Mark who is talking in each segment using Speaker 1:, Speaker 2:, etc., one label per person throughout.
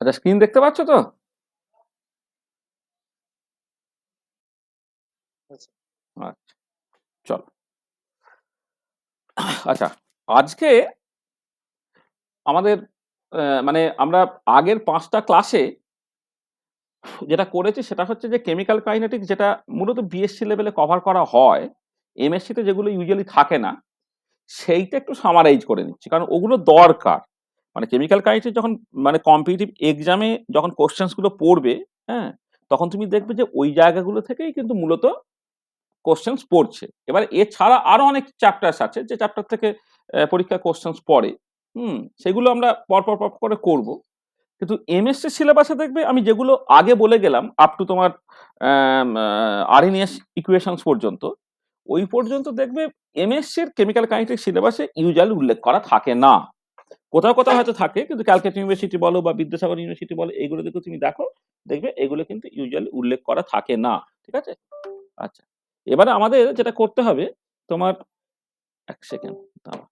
Speaker 1: আচ্ছা, স্ক্রিন দেখতে পাচ্ছ তো? আচ্ছা, চলো। আচ্ছা, আজকে আমাদের মানে আমরা আগের ৫টা ক্লাসে যেটা করেছি সেটা হচ্ছে যে কেমিক্যাল কাইনেটিক্স, যেটা মূলত বিএসসি লেভেলে কভার করা হয়, এমএসসি তে যেগুলো ইউজুয়ালি থাকে না, সেইটা একটু সামারাইজ করে নিচ্ছি। কারণ ওগুলো দরকার। মানে কেমিক্যাল কাইনেটিক্স যখন মানে কম্পিটিটিভ এক্সামে যখন কোয়েশ্চেনস গুলো পড়বে, হ্যাঁ? তখন তুমি দেখবে যে ওই জায়গাগুলো থেকেই কিন্তু মূলত কোয়েশ্চেনস পড়ছে। এবার এছাড়া আরো অনেক চ্যাপ্টার্স আছে যে চ্যাপ্টার থেকে পরীক্ষায় কোয়েশ্চেনস পড়ে। সেগুলো আমরা পর করে করব। কিন্তু এমএসসি সিলেবাসে দেখবে আমি যেগুলো আগে বলে গেলাম আপ টু তোমার আরএনএস ইকুয়েশনস পর্যন্ত, ওই পর্যন্ত দেখবে এমএসসির কেমিক্যাল কাইনেটিক্স সিলেবাসে ইউজুয়ালি উল্লেখ করা থাকে না। কোথাও হয়তো থাকে, কিন্তু ক্যালকাটা ইউনিভার্সিটি বলো বা বিদ্যাসাগর ইউনিভার্সিটি বলো, এইগুলো দেখে তুমি দেখো, দেখবে এগুলো কিন্তু ইউজুয়ালি উল্লেখ করা থাকে না। ঠিক আছে? আচ্ছা, এবারে আমাদের যেটা করতে হবে, তোমার ১ সেকেন্ড দাঁড়াও।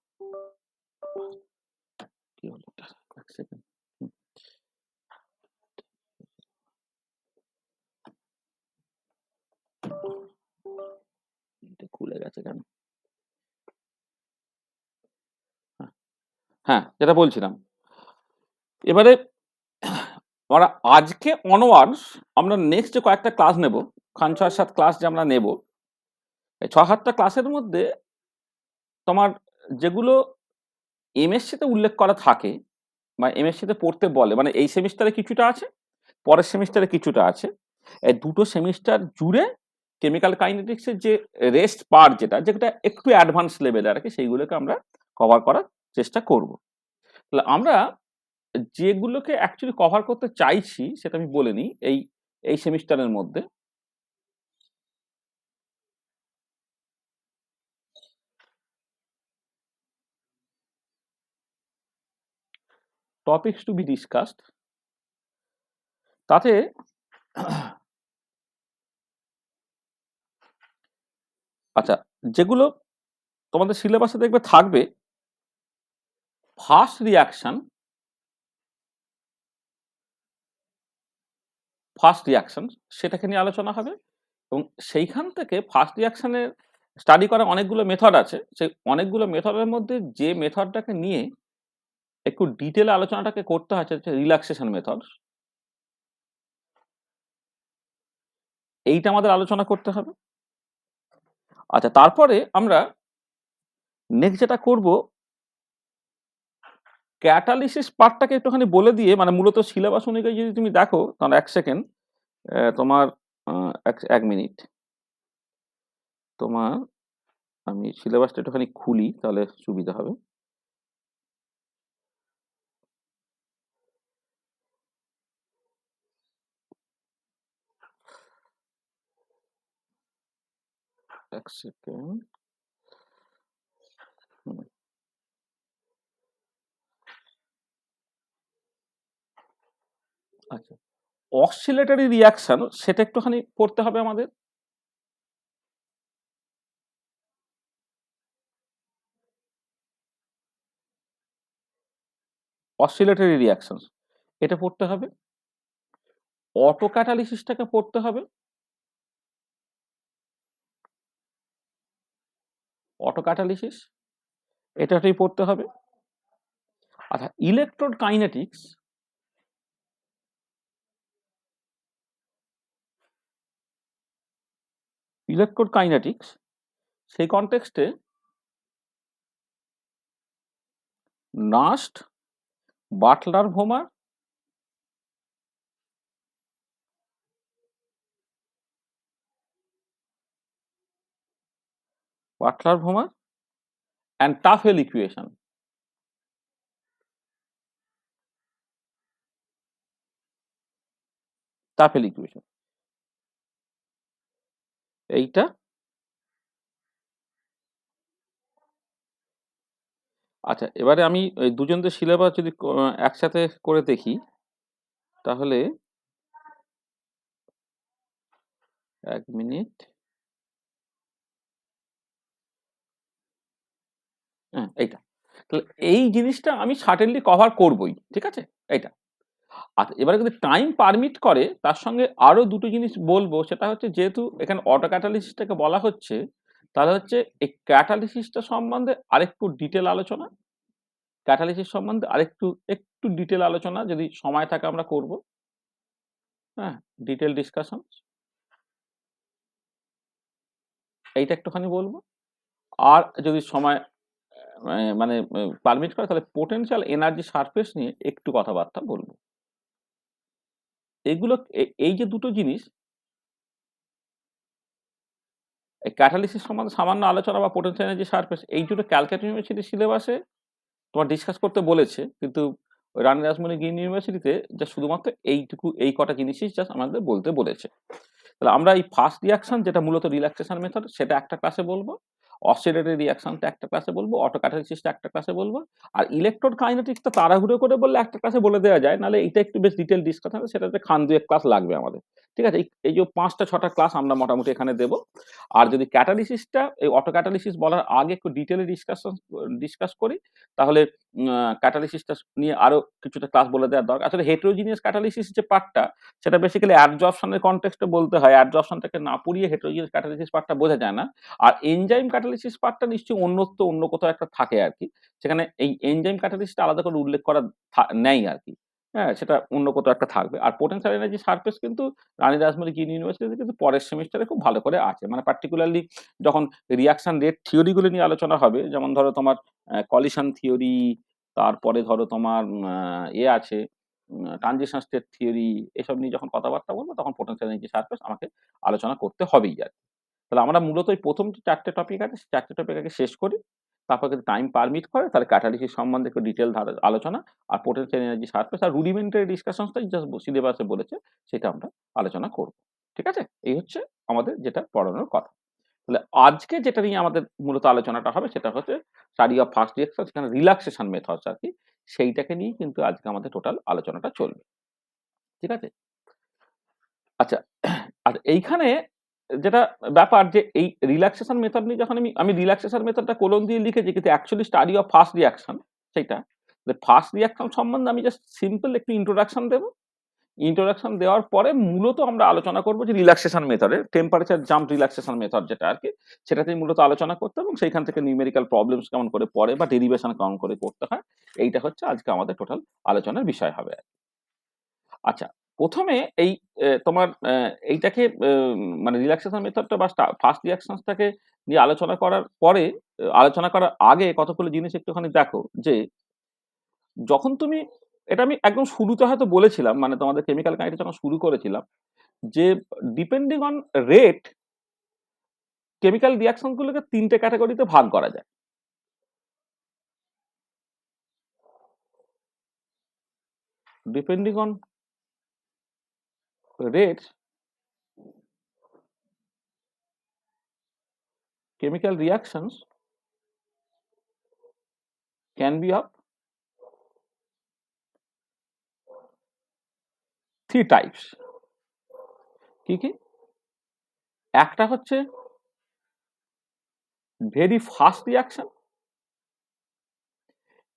Speaker 1: কি হলো এটা? ১ সেকেন্ড। হুম, এটা খুলে গেছে কেন? হ্যাঁ, হ্যাঁ, যেটা বলছিলাম। এবারে আমরা আজকে অনওয়ার্ডস আমরা নেক্সট যে কয়েকটা ক্লাস নেব, ৬-৭ ক্লাস যে আমরা নেব, এই ৬-৭টা ক্লাসের মধ্যে তোমার যেগুলো এমএসসিতে উল্লেখ করা থাকে বা এমএসসিতে পড়তে বলে, মানে এই সেমিস্টারে কিছুটা আছে, পরের সেমিস্টারে কিছুটা আছে। এই দুটো সেমিস্টার জুড়ে কেমিক্যাল কাইনেটিক্স এর যে রেস্ট পার্ট, যেটা একটু অ্যাডভান্স লেভেলে আর কি, সেইগুলোকে আমরা কভার করার চেষ্টা করব। তাহলে আমরা যেগুলোকে অ্যাকচুয়ালি কভার করতে চাইছি সেটা আমি বলে নিই। এই সেমিস্টারের মধ্যে টপিকস টু বি ডিসকাসড, তাতে আচ্ছা, যেগুলো তোমাদের সিলেবাসে দেখবে থাকবে, ফার্স্ট রিয়াকশন, সেটাকে নিয়ে আলোচনা হবে। এবং সেইখান থেকে ফার্স্ট রিয়াকশনের স্টাডি করার অনেকগুলো মেথড আছে। সেই অনেকগুলো মেথডের মধ্যে যে মেথডটাকে নিয়ে একটু ডিটেলে আলোচনাটাকে করতে হয় সেটা হচ্ছে রিল্যাক্সেশন মেথড। এইটা আমাদের আলোচনা করতে হবে। আচ্ছা, তারপরে আমরা নেক্সট যেটা করব, ক্যাটালিসিস পার্টটাকে একটুখানি বলে দিয়ে, মানে মূলত সিলেবাস অনুযায়ী যদি তুমি দেখো, তাহলে ১ সেকেন্ড, তোমার ১ মিনিট। তোমার আমি সিলেবাসটা একটুখানি খুলি, তাহলে সুবিধা হবে। এক সেকেন্ড। আচ্ছা, অসিলেটরি রিয়াকশন সেটা একটুখানি পড়তে হবে আমাদের। অসিলেটরি রিয়াকশন এটা পড়তে হবে। অটো ক্যাটালিসিসটাকে পড়তে হবে। অটো ক্যাটালিসিস এটাতেই পড়তে হবে। আচ্ছা, ইলেকট্রোড কাইনেটিক্স, সেই কনটেক্সটে Nernst, Butler Volmer, and Tafel equation. Tafel equation এইটা। আচ্ছা, এবারে আমি ওই দুজনদের সিলেবাস যদি একসাথে করে দেখি, তাহলে ১ মিনিট। হ্যাঁ, এইটা। তাহলে এই জিনিসটা আমি সার্টেনলি কভার করবই। ঠিক আছে? এইটা। আচ্ছা, এবারে যদি টাইম পারমিট করে তার সঙ্গে আরো দুটো জিনিস বলবো, সেটা হচ্ছে যেহেতু এখানে অটো ক্যাটালিসিসটাকে বলা হচ্ছে, তাহলে হচ্ছে এই ক্যাটালিসিসটা সম্বন্ধে আরেকটু ডিটেল আলোচনা, ক্যাটালিসিস সম্বন্ধে একটু ডিটেল আলোচনা যদি সময় থাকে আমরা করব। হ্যাঁ, ডিটেল ডিসকাশন এইটা একটুখানি বলবো। আর যদি সময় মানে পারমিট করে তাহলে পোটেনশিয়াল এনার্জি সারফেস নিয়ে একটু কথাবার্তা বলবো। এগুলো এই যে দুটো জিনিস, এই ক্যাটালিসিস সম্বন্ধে সামান্য আলোচনা বা পোটেনশিয়াল এনার্জি সারফেস, এই দুটো ক্যালকাটা ইউনিভার্সিটির সিলেবাসে তোমার ডিসকাস করতে বলেছে, কিন্তু ওই রানী রাসমণি গ্রিন ইউনিভার্সিটিতে যা শুধুমাত্র এইটুকু, এই কটা জিনিসই জাস্ট আমাদের বলতে বলেছে। তাহলে আমরা এই ফার্স্ট রিঅ্যাকশন যেটা মূলত রিল্যাক্সেশন মেথড, সেটা একটা ক্লাসে বলবো। অক্সিডেটিভ রিঅ্যাকশনটা একটা ক্লাসে বলবো, অটো ক্যাটালিসিসটা একটা ক্লাসে বলবো। আর ইলেকট্রন কাইনেটিক্সটা তাড়াহুড়ো করে বললে একটা ক্লাসে বলে দেওয়া যায়, নাহলে এটা একটু বেশ ডিটেল ডিসকাশন হবে, সেটাতে খান ২-১ ক্লাস লাগবে আমাদের। ঠিক আছে? এই যে ৫টা ৬টা ক্লাস আমরা মোটামুটি এখানে দেব। আর যদি ক্যাটালিসিসটা, এই অটো ক্যাটালিসিস বলার আগে একটু ডিটেইলে ডিসকাস করি, তাহলে ক্যাটালিসিসটা নিয়ে আরো কিছুটা ক্লাস বলে দেওয়ার দরকার। আসলে হেটেরোজিনিয়াস ক্যাটালিসিস যে পার্টটা, সেটা বেসিক্যালি অ্যাডজর্পশনের কনটেক্সটে বলতে হয়। অ্যাডজর্পশনটাকে না পড়িয়ে হেটেরোজিনিয়াস ক্যাটালিসিস পার্টটা বোঝা যায় না। আর এনজাইম ক্যাটালিসিস পার্টটা নিশ্চয়ই অন্য কোথাও একটা থাকে আরকি। সেখানে এই এনজাইম ক্যাটালিসিসটা আলাদা করে উল্লেখ করা নেই আরকি। হ্যাঁ? সেটা অন্য কোথাও একটা থাকবে। আর পোটেনশিয়াল এনার্জি সারফেস কিন্তু রানী রাসমণি গ্রিন ইউনিভার্সিটিতে কিন্তু পরের সেমিস্টারে খুব ভালো করে আছে। মানে পার্টিকুলারলি যখন রিঅ্যাকশন রেট থিওরি গুলো নিয়ে আলোচনা হবে, যেমন ধরো তোমার কলিশন থিওরি, তারপরে ধরো তোমার আছে ট্রানজিশন স্টেট থিওরি, এসব নিয়ে যখন কথাবার্তা বলবো তখন পোটেনশিয়াল এনার্জি সারফেস আমাকে আলোচনা করতে হবেই আরকি। তাহলে আমরা মূলত এই ১ম যে ৪ টে টপিক আছে, ৪ টে টপিক আগে শেষ করি। তারপর যদি টাইম পারমিট করে তাহলে ক্যাটালিসিস সম্বন্ধে একটু ডিটেইল আলোচনা, আর পোটেনশিয়াল এনার্জি সারফেস আর রুডিমেন্টারি ডিসকাশনসটাই জাস্ট সিলেবাসে বলেছে, সেটা আমরা আলোচনা করব। ঠিক আছে? এই হচ্ছে আমাদের যেটা পড়ানোর কথা। তাহলে আজকে যেটা নিয়ে আমাদের মূলত আলোচনাটা হবে সেটা হচ্ছে স্টাডি অফ ফার্স্ট রিঅ্যাকশন, যেখানে রিল্যাক্সেশন মেথডস আরকি। সেইটাকে নিয়েই কিন্তু আজকে আমাদের টোটাল আলোচনাটা চলবে। ঠিক আছে? আচ্ছা, আর এইখানে যেটা ব্যাপার, যে এই রিল্যাক্সেশন মেথড নিয়ে যখন আমি রিল্যাক্সেশন মেথডটা কোলন দিয়ে লিখেছি, কিন্তু actually study of first reaction সেইটা। ফার্স্ট রিঅ্যাকশন সম্বন্ধে আমি জাস্ট সিম্পল একটু ইন্ট্রোডাকশন দেব। ইন্ট্রোডাকশন দেওয়ার পরে মূলত আমরা আলোচনা করব যে রিল্যাক্সেশন মেথডের টেম্পারেচার জাম্প রিল্যাক্সেশন মেথড যেটা আরকি, সেটাতেই মূলত আলোচনা করতে, এবং সেইখান থেকে নিউমেরিক্যাল প্রবলেমস কেমন করে পড়ে বা ডেরিভেশন কেমন করে করতে হয়, এইটা হচ্ছে আজকে আমাদের টোটাল আলোচনার বিষয় হবে। আচ্ছা, ১ম এ এই তোমার এইটাকে মানে রিল্যাক্সেশন মেথডটা বা ফার্স্ট রিঅ্যাকশনস টাকে নিয়ে আলোচনা করার পরে, আলোচনা করার আগে কতগুলো জিনিস একটুখানি দেখো, যে যখন তুমি, এটা আমি একদম শুরুতে হয়তো বলেছিলাম, মানে তোমাদের কেমিক্যাল কাইনেটিক্স যখন শুরু করেছিলাম, যে depending on rate chemical reaction গুলোকে ৩ টে ক্যাটেগরিতে ভাগ করা যায়। Depending on rate chemical reactions can be of 3 types. কি, কি? একটা হচ্ছে ভেরি ফাস্ট রিঅ্যাকশন।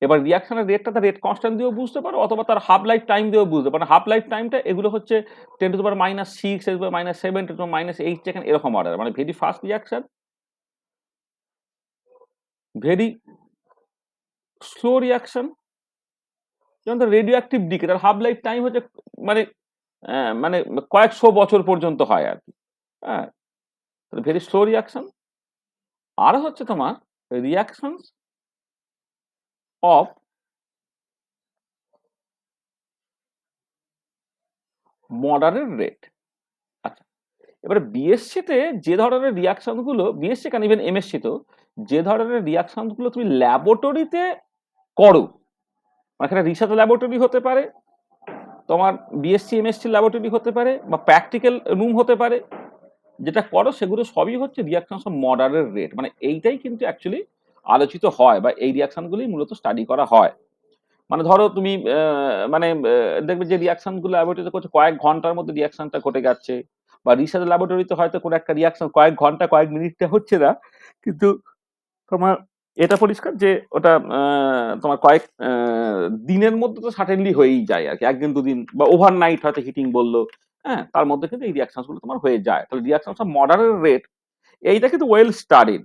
Speaker 1: এবার রিঅ্যাকশনের রেটটা তার রেট কনস্ট্যান্ট দিয়েও বুঝতে পারো, অথবা তার হাফ লাইফ টাইম দিয়েও বুঝতে পারো। হাফ লাইফ টাইমটা এগুলো হচ্ছে 10⁻⁻6, 10⁻⁻7, 10⁻8 সেকেন্ড, এরকম অর্ডার। মানে very fast reaction, very slow reaction, যেমন ধর রেডিও অ্যাক্টিভ ডিকে, তার হাফ লাইফ টাইম হচ্ছে মানে মানে কয়েকশো বছর পর্যন্ত হয় আরকি। হ্যাঁ? Very slow reaction. আর হচ্ছে তোমার রিঅ্যাকশনস অফ মডারেট রেট। আচ্ছা, এবারে বিএসসি তে যে ধরনের রিঅ্যাকশন গুলো, বিএসসি কেন ইভেন এমএসসি তেও, যে ধরনের রিঅ্যাকশন গুলো তুমি ল্যাবরেটরিতে করো, মানে এখানে রিসার্চ ল্যাবরেটরি হতে পারে, তোমার বিএসসি এমএসসি ল্যাবরেটরি হতে পারে, বা প্র্যাকটিক্যাল রুম হতে পারে, যেটা করো সেগুলো সবই হচ্ছে রিঅ্যাকশনস অফ মডারেট রেট। মানে এইটাই কিন্তু অ্যাকচুয়ালি আলোচিত হয়, বা এই রিঅ্যাকশন গুলোই মূলত স্টাডি করা হয়। মানে ধরো তুমি মানে দেখবে যে রিঅ্যাকশন গুলো ল্যাবরেটরিতে করছে, কয়েক ঘন্টার মধ্যে রিঅ্যাকশনটা ঘটে যাচ্ছে, বা রিসার্চ ল্যাবরেটরিতে হয়তো কোনো একটা রিঅ্যাকশন কয়েক ঘন্টা কয়েক মিনিটে হচ্ছে না, কিন্তু তোমার এটা পরিষ্কার যে ওটা তোমার কয়েক দিনের মধ্যে তো সার্টেনলি হয়েই যায় আর কি, একদিন দুদিন বা ওভারনাইট হয়তো হিটিং বললো, হ্যাঁ, তার মধ্যে কিন্তু এই রিয়াকশনস গুলো তোমার হয়ে যায়। তাহলে রিয়াকশনস অফ মডারেট রেট এইটা কিন্তু well studied.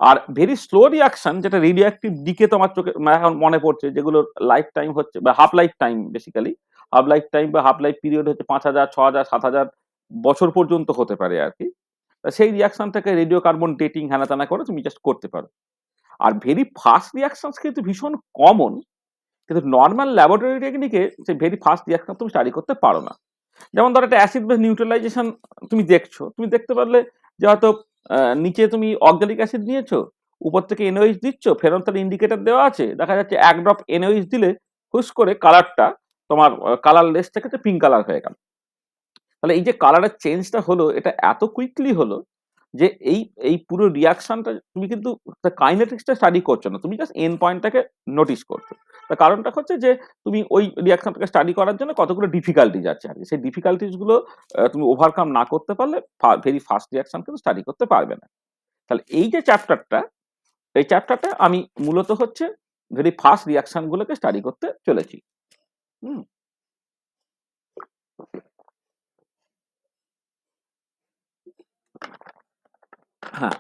Speaker 1: Are very slow reaction যেটা রেডিওঅ্যাক্টিভ ডিকে তোমার চোখে এখন মনে পড়ছে, যেগুলোর লাইফ টাইম হচ্ছে বা half life time, basically half life time বা হাফ লাইফ পিরিয়ড হচ্ছে 5,000, 6,000, 7,000 বছর পর্যন্ত হতে পারে আর কি। সেই রিয়াকশনটাকে রেডিও কার্বন ডেটিং হ্যানা ত্যানা করে তুমি জাস্ট করতে পারো। আর ভেরি ফাস্ট রিয়াকশনস কিন্তু ভীষণ কমন, কিন্তু নর্মাল ল্যাবরেটরি টেকনিকে সেই ভেরি ফাস্ট রিয়াকশন তুমি স্টাডি করতে পারো না। যেমন ধরো একটা অ্যাসিড বেস নিউট্রালাইজেশন তুমি দেখছো, তুমি দেখতে পারলে যে হয়তো নিচে তুমি অক্সালিক অ্যাসিড নিয়েছো, উপর থেকে এনওএইচ দিচ্ছ, ফেরন তাহলে ইন্ডিকেটর দেওয়া আছে, দেখা যাচ্ছে এক ড্রপ এনওএইচ দিলে হুস করে কালারটা তোমার কালারলেস থেকে পিঙ্ক কালার হয়ে গেল। তাহলে এই যে কালারের চেঞ্জটা হলো, এটা এত কুইকলি হলো যে এই পুরো রিয়াকশনটা তুমি কিন্তু কাইনেটিক্সটা স্টাডি করছো না, তুমি জাস্ট এন্ড পয়েন্টটাকে নোটিস করছো। তার কারণটা হচ্ছে যে তুমি ওই রিয়াকশনটাকে স্টাডি করার জন্য কতগুলো ডিফিকাল্টি যাচ্ছে আর কি, সেই ডিফিকাল্টিস গুলো তুমি ওভারকাম না করতে পারলে ভেরি ফাস্ট রিয়াকশন কিন্তু স্টাডি করতে পারবে না। তাহলে এই যে চ্যাপ্টারটা, এই চ্যাপ্টারটা আমি মূলত হচ্ছে ভেরি ফাস্ট রিয়াকশন গুলোকে স্টাডি করতে চলেছি। হুম। হ্যাঁ,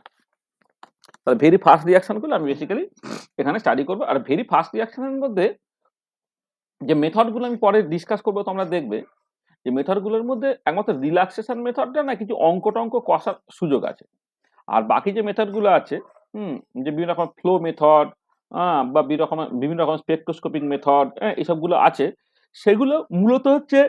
Speaker 1: তাহলে ভেরি ফাস্ট রিয়াকশন গুলো আমি বেসিক্যালি এখানে স্টাডি করবো। আর ভেরি ফাস্ট রিয়াকশনের মধ্যে যে মেথড গুলো আমি পরে ডিসকাস করবো, তোমরা দেখবে যে মেথড গুলোর মধ্যে একমাত্র রিল্যাক্সেশন মেথডটা না, কিছু অঙ্ক টঙ্ক কষার সুযোগ আছে। আর বাকি যে মেথড গুলো আছে, যে বিভিন্ন রকম ফ্লো মেথড বা বিভিন্ন রকম স্পেকট্রোস্কোপিক মেথড, এইসব গুলো আছে, সেগুলো মূলত হচ্ছে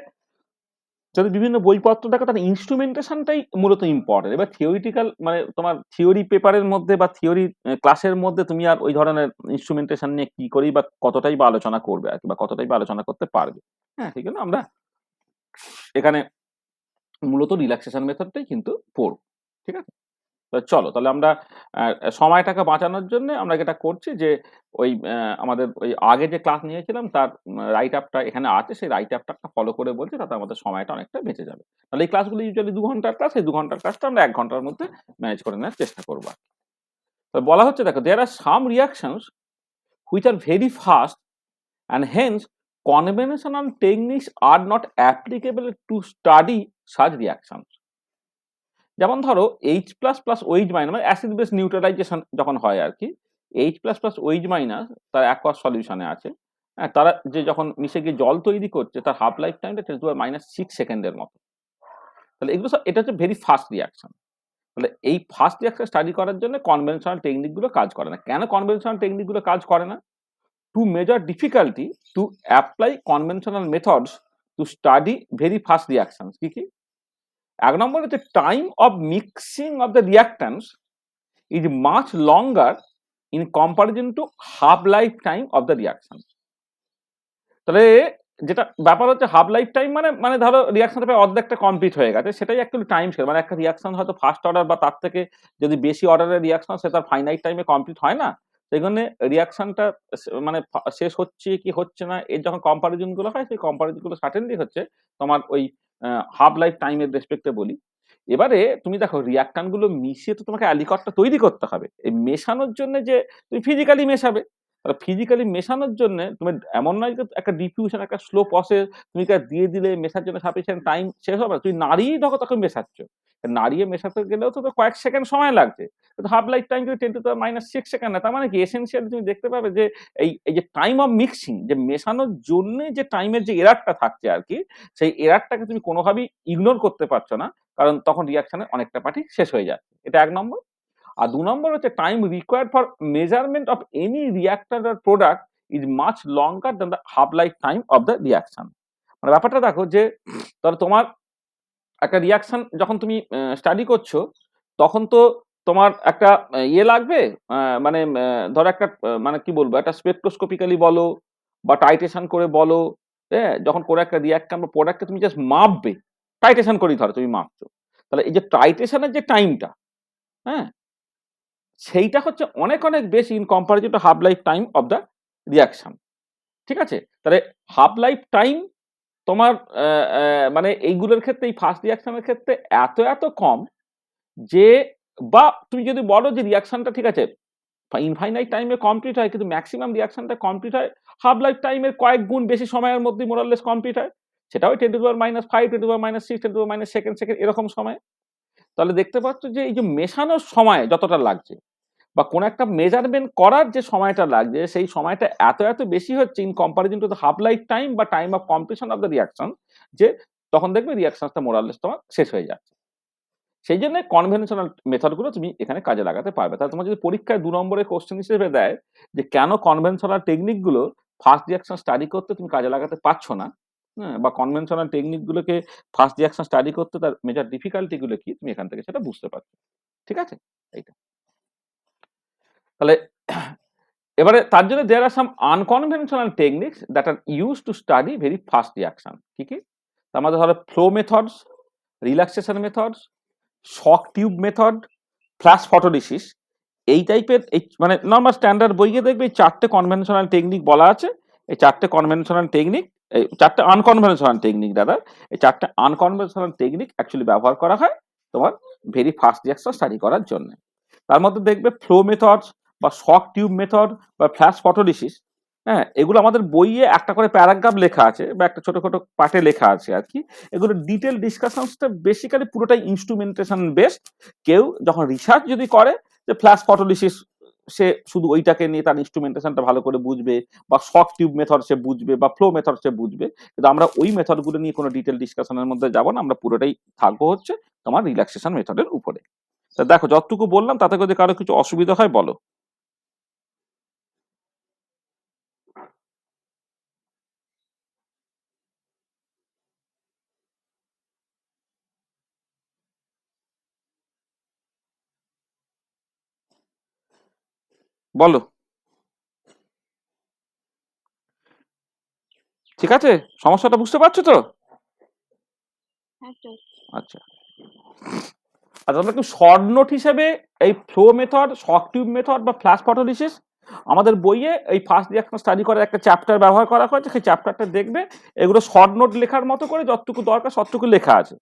Speaker 1: যদি বিভিন্ন বইপত্র দেখো তার ইনস্ট্রুমেন্টেশনটাই মূলত ইম্পর্টেন্ট। এবার থিওরিটিক্যাল মানে তোমার থিওরি পেপারের মধ্যে বা থিওরি ক্লাসের মধ্যে তুমি আর ওই ধরনের ইনস্ট্রুমেন্টেশন নিয়ে কি করি বা কতটাই বা আলোচনা করবে আর কি, বা কতটাই বা আলোচনা করতে পারবে। হ্যাঁ, সেই জন্য আমরা এখানে মূলত রিল্যাক্সেশন মেথডটাই কিন্তু পড়ব। ঠিক আছে? তো চলো তাহলে আমরা সময়টাকে বাঁচানোর জন্য আমরা যেটা করছি যে ওই আমাদের ওই আগে যে ক্লাস নিয়েছিলাম তার রাইট আপটা এখানে আছে, সেই রাইট আপটা ফলো করে বলছি, তাতে আমাদের সময়টা অনেকটা বেঁচে যাবে। তাহলে এই ক্লাসগুলো ইউজুয়ালি 2 ঘন্টার ক্লাস, এই 2 ঘন্টার ক্লাসটা আমরা 1 ঘন্টার মধ্যে ম্যানেজ করে নেওয়ার চেষ্টা করবো। তো বলা হচ্ছে দেখো, there are some reactions which are very fast and hence conventional techniques are not applicable to study such reactions. যেমন ধরো H plus plus OH minus মানে অ্যাসিড বেস নিউট্রালাইজেশন যখন হয় আর কি, H plus plus OH minus তার aqueous সলিউশনে আছে, হ্যাঁ, তারা যে যখন মিশে গিয়ে জল তৈরি করছে তার হাফ লাইফ টাইমটা 10⁻⁶ সেকেন্ডের মতো। তাহলে এগুলো সব এটা হচ্ছে ভেরি ফাস্ট রিয়াকশন। তাহলে এই ফাস্ট রিয়াকশন স্টাডি করার জন্য কনভেনশনাল টেকনিক গুলো কাজ করে না। কেন কনভেনশনাল টেকনিক গুলো কাজ করে না? To measure difficulty to apply conventional methods to study very fast reactions কি কি? এক নম্বর হচ্ছে time of mixing of the রিয়াক্ট্যান্টস is much longer in comparison to half life time of the reaction. তাহলে যেটা ব্যাপার হচ্ছে হাফ লাইফ টাইম মানে মানে ধরো রিয়াকশনটা প্রায় অর্ধেকটা কমপ্লিট হয়ে গেছে, সেটাই অ্যাকচুয়ালি টাইম স্কেল। মানে একটা রিয়াকশন হয়তো ফার্স্ট অর্ডার বা তার থেকে যদি বেশি অর্ডারের রিয়াকশন, সেটা ফাইনাইট টাইমে কমপ্লিট হয় না। সেই জন্য রিয়াকশনটা মানে শেষ হচ্ছে কি হচ্ছে না এর যখন কম্পারিজন গুলো হয়, সেই কম্পারিজন গুলো সার্টেনলি হচ্ছে তোমার ওই হাফ লাইফ টাইমের রেসপেক্টে বলি। এবারে তুমি দেখো রিয়াক্টান্ট গুলো মিশিয়ে তো তোমাকে অ্যালিকটটা তৈরি করতে হবে। এই মেশানোর জন্য যে তুমি ফিজিক্যালি মেশাবে, ফিজিক্যালি মেশানোর জন্য তুমি এমন নয় যে একটা ডিফিউশন একটা স্লো প্রসেস তুমি দিয়ে দিলে মেশার জন্য সাফিসিয়েন্ট টাইম শেষ হবে, তুমি নাড়িয়েই দেখো তখন মেশাচ্ছ। নাড়িয়ে মেশাতে গেলেও তো কয়েক সেকেন্ড সময় লাগছে, কিন্তু হাফ লাইফ টাইম যদি 10⁻⁶ না, তার মানে কি এসেনশিয়ালি তুমি দেখতে পাবে যে এই যে টাইম অফ মিক্সিং, যে মেশানোর জন্য যে টাইমের যে এরারটা থাকছে আর কি, সেই এরারটাকে তুমি কোনোভাবেই ইগনোর করতে পারছো না, কারণ তখন রিয়াকশনের অনেকটা পার্টি শেষ হয়ে যাচ্ছে। এটা 1 নম্বর। আর 2 নম্বর হচ্ছে time required for measurement of any reactor or product is much longer than the half life time of the reaction. মানে ব্যাপারটা দেখো যে ধরো তোমার একটা রিয়াকশন যখন তুমি স্টাডি করছো, তখন তো তোমার একটা ইয়ে লাগবে, মানে ধরো একটা মানে কি বলবো, একটা স্পেকট্রোস্কোপিক্যালি বলো বা টাইট্রেশন করে বলো, হ্যাঁ, যখন কোনো একটা রিয়াক্টর বা প্রোডাক্টকে তুমি জাস্ট মাপবে, টাইট্রেশন করেই ধরো তুমি মাপছো, তাহলে এই যে টাইট্রেশনের যে টাইমটা, হ্যাঁ, সেইটা হচ্ছে অনেক অনেক বেশি in comparison to half life time of the reaction. ঠিক আছে? তাহলে হাফ লাইফ টাইম তোমার মানে এইগুলোর ক্ষেত্রে, এই ফার্স্ট রিয়াকশনের ক্ষেত্রে এত কম যে, বা তুমি যদি বলো যে রিয়াকশনটা ঠিক আছে ইনফাইনাইট টাইমে কমপ্লিট হয়, কিন্তু ম্যাক্সিমাম রিয়াকশনটা কমপ্লিট হয় হাফ লাইফ টাইমের কয়েক গুণ বেশি সময়ের মধ্যে মোরাললেস কমপ্লিট হয়। সেটাও 10⁻⁵, 10⁻�6, 10⁻2 এরকম সময়। তাহলে দেখতে পাচ্ছ যে এই যে মেশানোর সময় যতটা লাগছে বা কোন একটা মেজারমেন্ট করার যে সময়টা লাগছে সেই সময়টা এত বেশি হচ্ছে in comparison to the half life time বা time of completion of the reaction, যে তখন দেখবে রিয়াকশনটা মোরাললেস তোমার শেষ হয়ে যাচ্ছে। সেই জন্য কনভেনশনাল মেথড গুলো তুমি এখানে কাজে লাগাতে পারবে। তাহলে তোমার যদি পরীক্ষায় 2 নম্বরের কোশ্চেন হিসেবে দেয় যে কেন কনভেনশনাল টেকনিক গুলো ফার্স্ট রিঅ্যাকশন স্টাডি করতে তুমি কাজে লাগাতে পারছো না, হ্যাঁ? বা কনভেনশনাল টেকনিক গুলোকে ফার্স্ট রিঅ্যাকশন স্টাডি করতে তার মেজর ডিফিকাল্টি গুলো কি তুমি এখান থেকে সেটা বুঝতে পারছো। ঠিক আছে? এইটা। তাহলে এবারে তার জন্য there are some unconventional techniques that are used to study very fast reaction. কি? তার মধ্যে ধরো flow methods, relaxation methods, shock tube method, flash photolysis, এই টাইপের এই মানে নরমাল স্ট্যান্ডার্ড বইয়ে দেখবে এই 4টে কনভেনশনাল টেকনিক বলা আছে। এই 4টে কনভেনশনাল টেকনিক, এই 4টে আনকনভেনশনাল টেকনিক দাদা, এই 4টে আনকনভেনশনাল টেকনিক অ্যাকচুয়ালি ব্যবহার করা হয় তোমার ভেরি ফাস্ট রিঅ্যাকশন স্টাডি করার জন্য। তার মধ্যে দেখবে ফ্লো মেথড বা শক টিউব মেথড বা ফ্ল্যাশ ফটোলিসিস, হ্যাঁ, এগুলো আমাদের বইয়ে একটা করে প্যারাগ্রাফ লেখা আছে বা একটা ছোট পার্টে লেখা আছে আর কি। এগুলো ডিটেল ডিসকাশনসটা বেসিক্যালি পুরোটাই ইনস্ট্রুমেন্টেশন বেসড। কেউ যখন রিসার্চ যদি করে যে ফ্ল্যাশ ফটোলিসিস, সে শুধু ওইটাকে নিয়ে তার ইনস্ট্রুমেন্টেশনটা ভালো করে বুঝবে, বা শক টিউব মেথড সে বুঝবে, বা ফ্লো মেথড সে বুঝবে। কিন্তু আমরা ওই মেথডগুলো নিয়ে কোনো ডিটেল ডিসকাশনের মধ্যে যাব না, আমরা পুরোটাই থাকবো হচ্ছে তোমার রিল্যাক্সেশন মেথডের উপরে। তা দেখো যতটুকু বললাম তাতে যদি কারো কিছু অসুবিধা হয় বলো। বলো। ঠিক আছে, সমস্যাটা বুঝতে পারছো তো? আচ্ছা, আর তোমরা একটু শর্ট নোট হিসেবে এই ফ্লো মেথড, শক টিউব মেথড বা ফ্ল্যাশ ফটোলিসিস আমাদের বইয়ে এই ফার্স্ট রিঅ্যাকশন স্টাডি করার একটা চ্যাপ্টার ব্যবহার করা হয়েছে। সেই চ্যাপ্টারটা দেখবে, এগুলো শর্ট নোট লেখার মতো করে যতটুকু দরকার ততটুকু লেখা আছে।